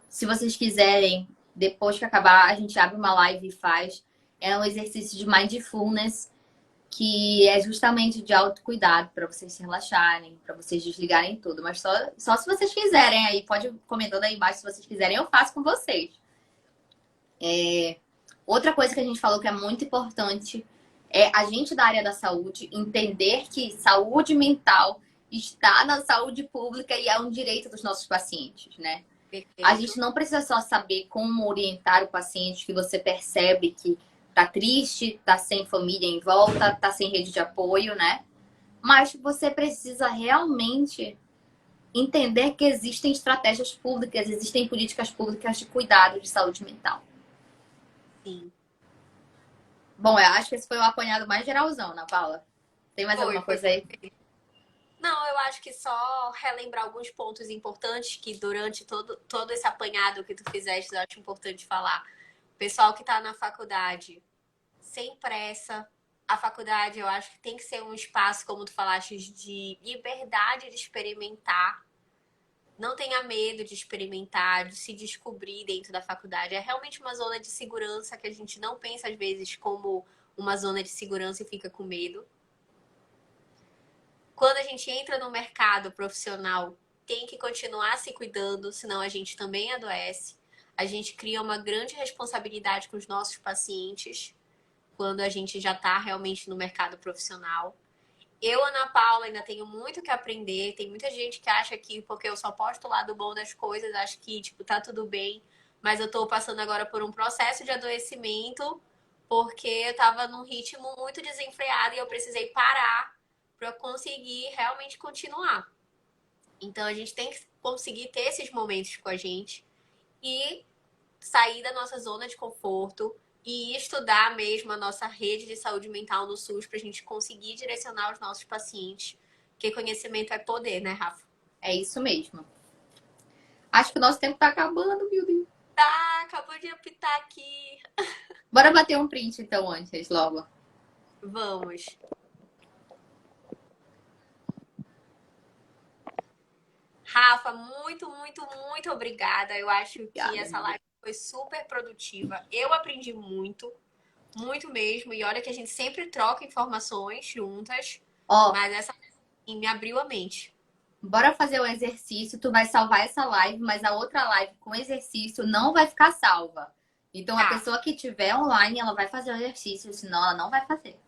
se vocês quiserem, depois que acabar, a gente abre uma live e faz. É um exercício de mindfulness que é justamente de autocuidado para vocês se relaxarem, para vocês desligarem tudo. Mas só se vocês quiserem aí, pode comentando aí embaixo se vocês quiserem, eu faço com vocês. Outra coisa que a gente falou que é muito importante é a gente da área da saúde entender que saúde mental está na saúde pública e é um direito dos nossos pacientes, né? A gente Perfeito. não precisa só saber como orientar o paciente que você percebe que tá triste, tá sem família em volta, tá sem rede de apoio, né? Mas você precisa realmente entender que existem estratégias públicas, existem políticas públicas de cuidado de saúde mental. Sim. Bom, eu acho que esse foi o apanhado mais geralzão, Ana Paula. Tem mais alguma Foi coisa aí? perfeito. Não, eu acho que só relembrar alguns pontos importantes que durante todo esse apanhado que tu fizeste, eu acho importante falar. Pessoal que está na faculdade, sem pressa. A faculdade, eu acho que tem que ser um espaço, como tu falaste, de liberdade de experimentar. Não tenha medo de experimentar, de se descobrir dentro da faculdade. É realmente uma zona de segurança que a gente não pensa, às vezes, como uma zona de segurança e fica com medo. Quando a gente entra no mercado profissional, tem que continuar se cuidando, senão a gente também adoece. A gente cria uma grande responsabilidade com os nossos pacientes quando a gente já está realmente no mercado profissional. Eu, Ana Paula, ainda tenho muito que aprender. Tem muita gente que acha que porque eu só posto o lado bom das coisas, acho que, tipo, tá tudo bem. Mas eu tô passando agora por um processo de adoecimento porque eu tava num ritmo muito desenfreado e eu precisei parar para conseguir realmente continuar. Então a gente tem que conseguir ter esses momentos com a gente e sair da nossa zona de conforto e estudar mesmo a nossa rede de saúde mental no SUS para a gente conseguir direcionar os nossos pacientes. Porque conhecimento é poder, né, Rafa? É isso mesmo. Acho que o nosso tempo tá acabando, meu Deus. Tá, acabou de apitar aqui. Bora bater um print então antes, logo. Vamos. Rafa, muito, muito, muito obrigada. Eu acho que Obrigada, essa live foi super produtiva. Eu aprendi muito, muito mesmo. E olha que a gente sempre troca informações juntas, Ó, mas essa me abriu a mente. bora fazer o exercício. Tu vai salvar essa live, mas a outra live com exercício não vai ficar salva. Então, a Tá. pessoa que tiver online, ela vai fazer o exercício, senão ela não vai fazer.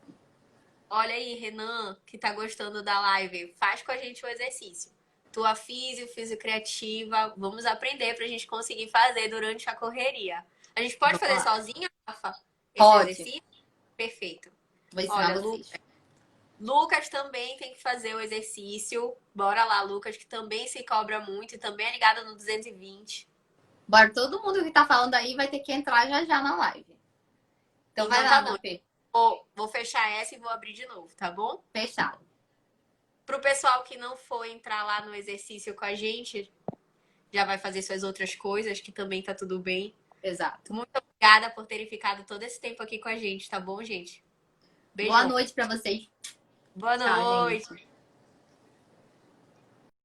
Olha aí, Renan, que tá gostando da live, faz com a gente o exercício. Tua físio criativa, vamos aprender pra gente conseguir fazer durante a correria. A gente pode Vamos fazer lá. sozinha, Rafa, esse Pode. exercício? Perfeito. Vou ensinar Olha, vocês. Lucas também tem que fazer o exercício. Bora lá, Lucas, que também se cobra muito e também é ligado no 220. Bora, todo mundo que tá falando aí vai ter que entrar já já na live. Então vai Então lá, tá bom. Ana Fê. Vou fechar essa e vou abrir de novo, tá bom? Fechado. Pro pessoal que não for entrar lá no exercício com a gente, já vai fazer suas outras coisas, que também tá tudo bem. Exato. Muito obrigada por terem ficado todo esse tempo aqui com a gente, tá bom, gente? Boa Beijão. noite pra vocês. Boa Tchau, noite. gente.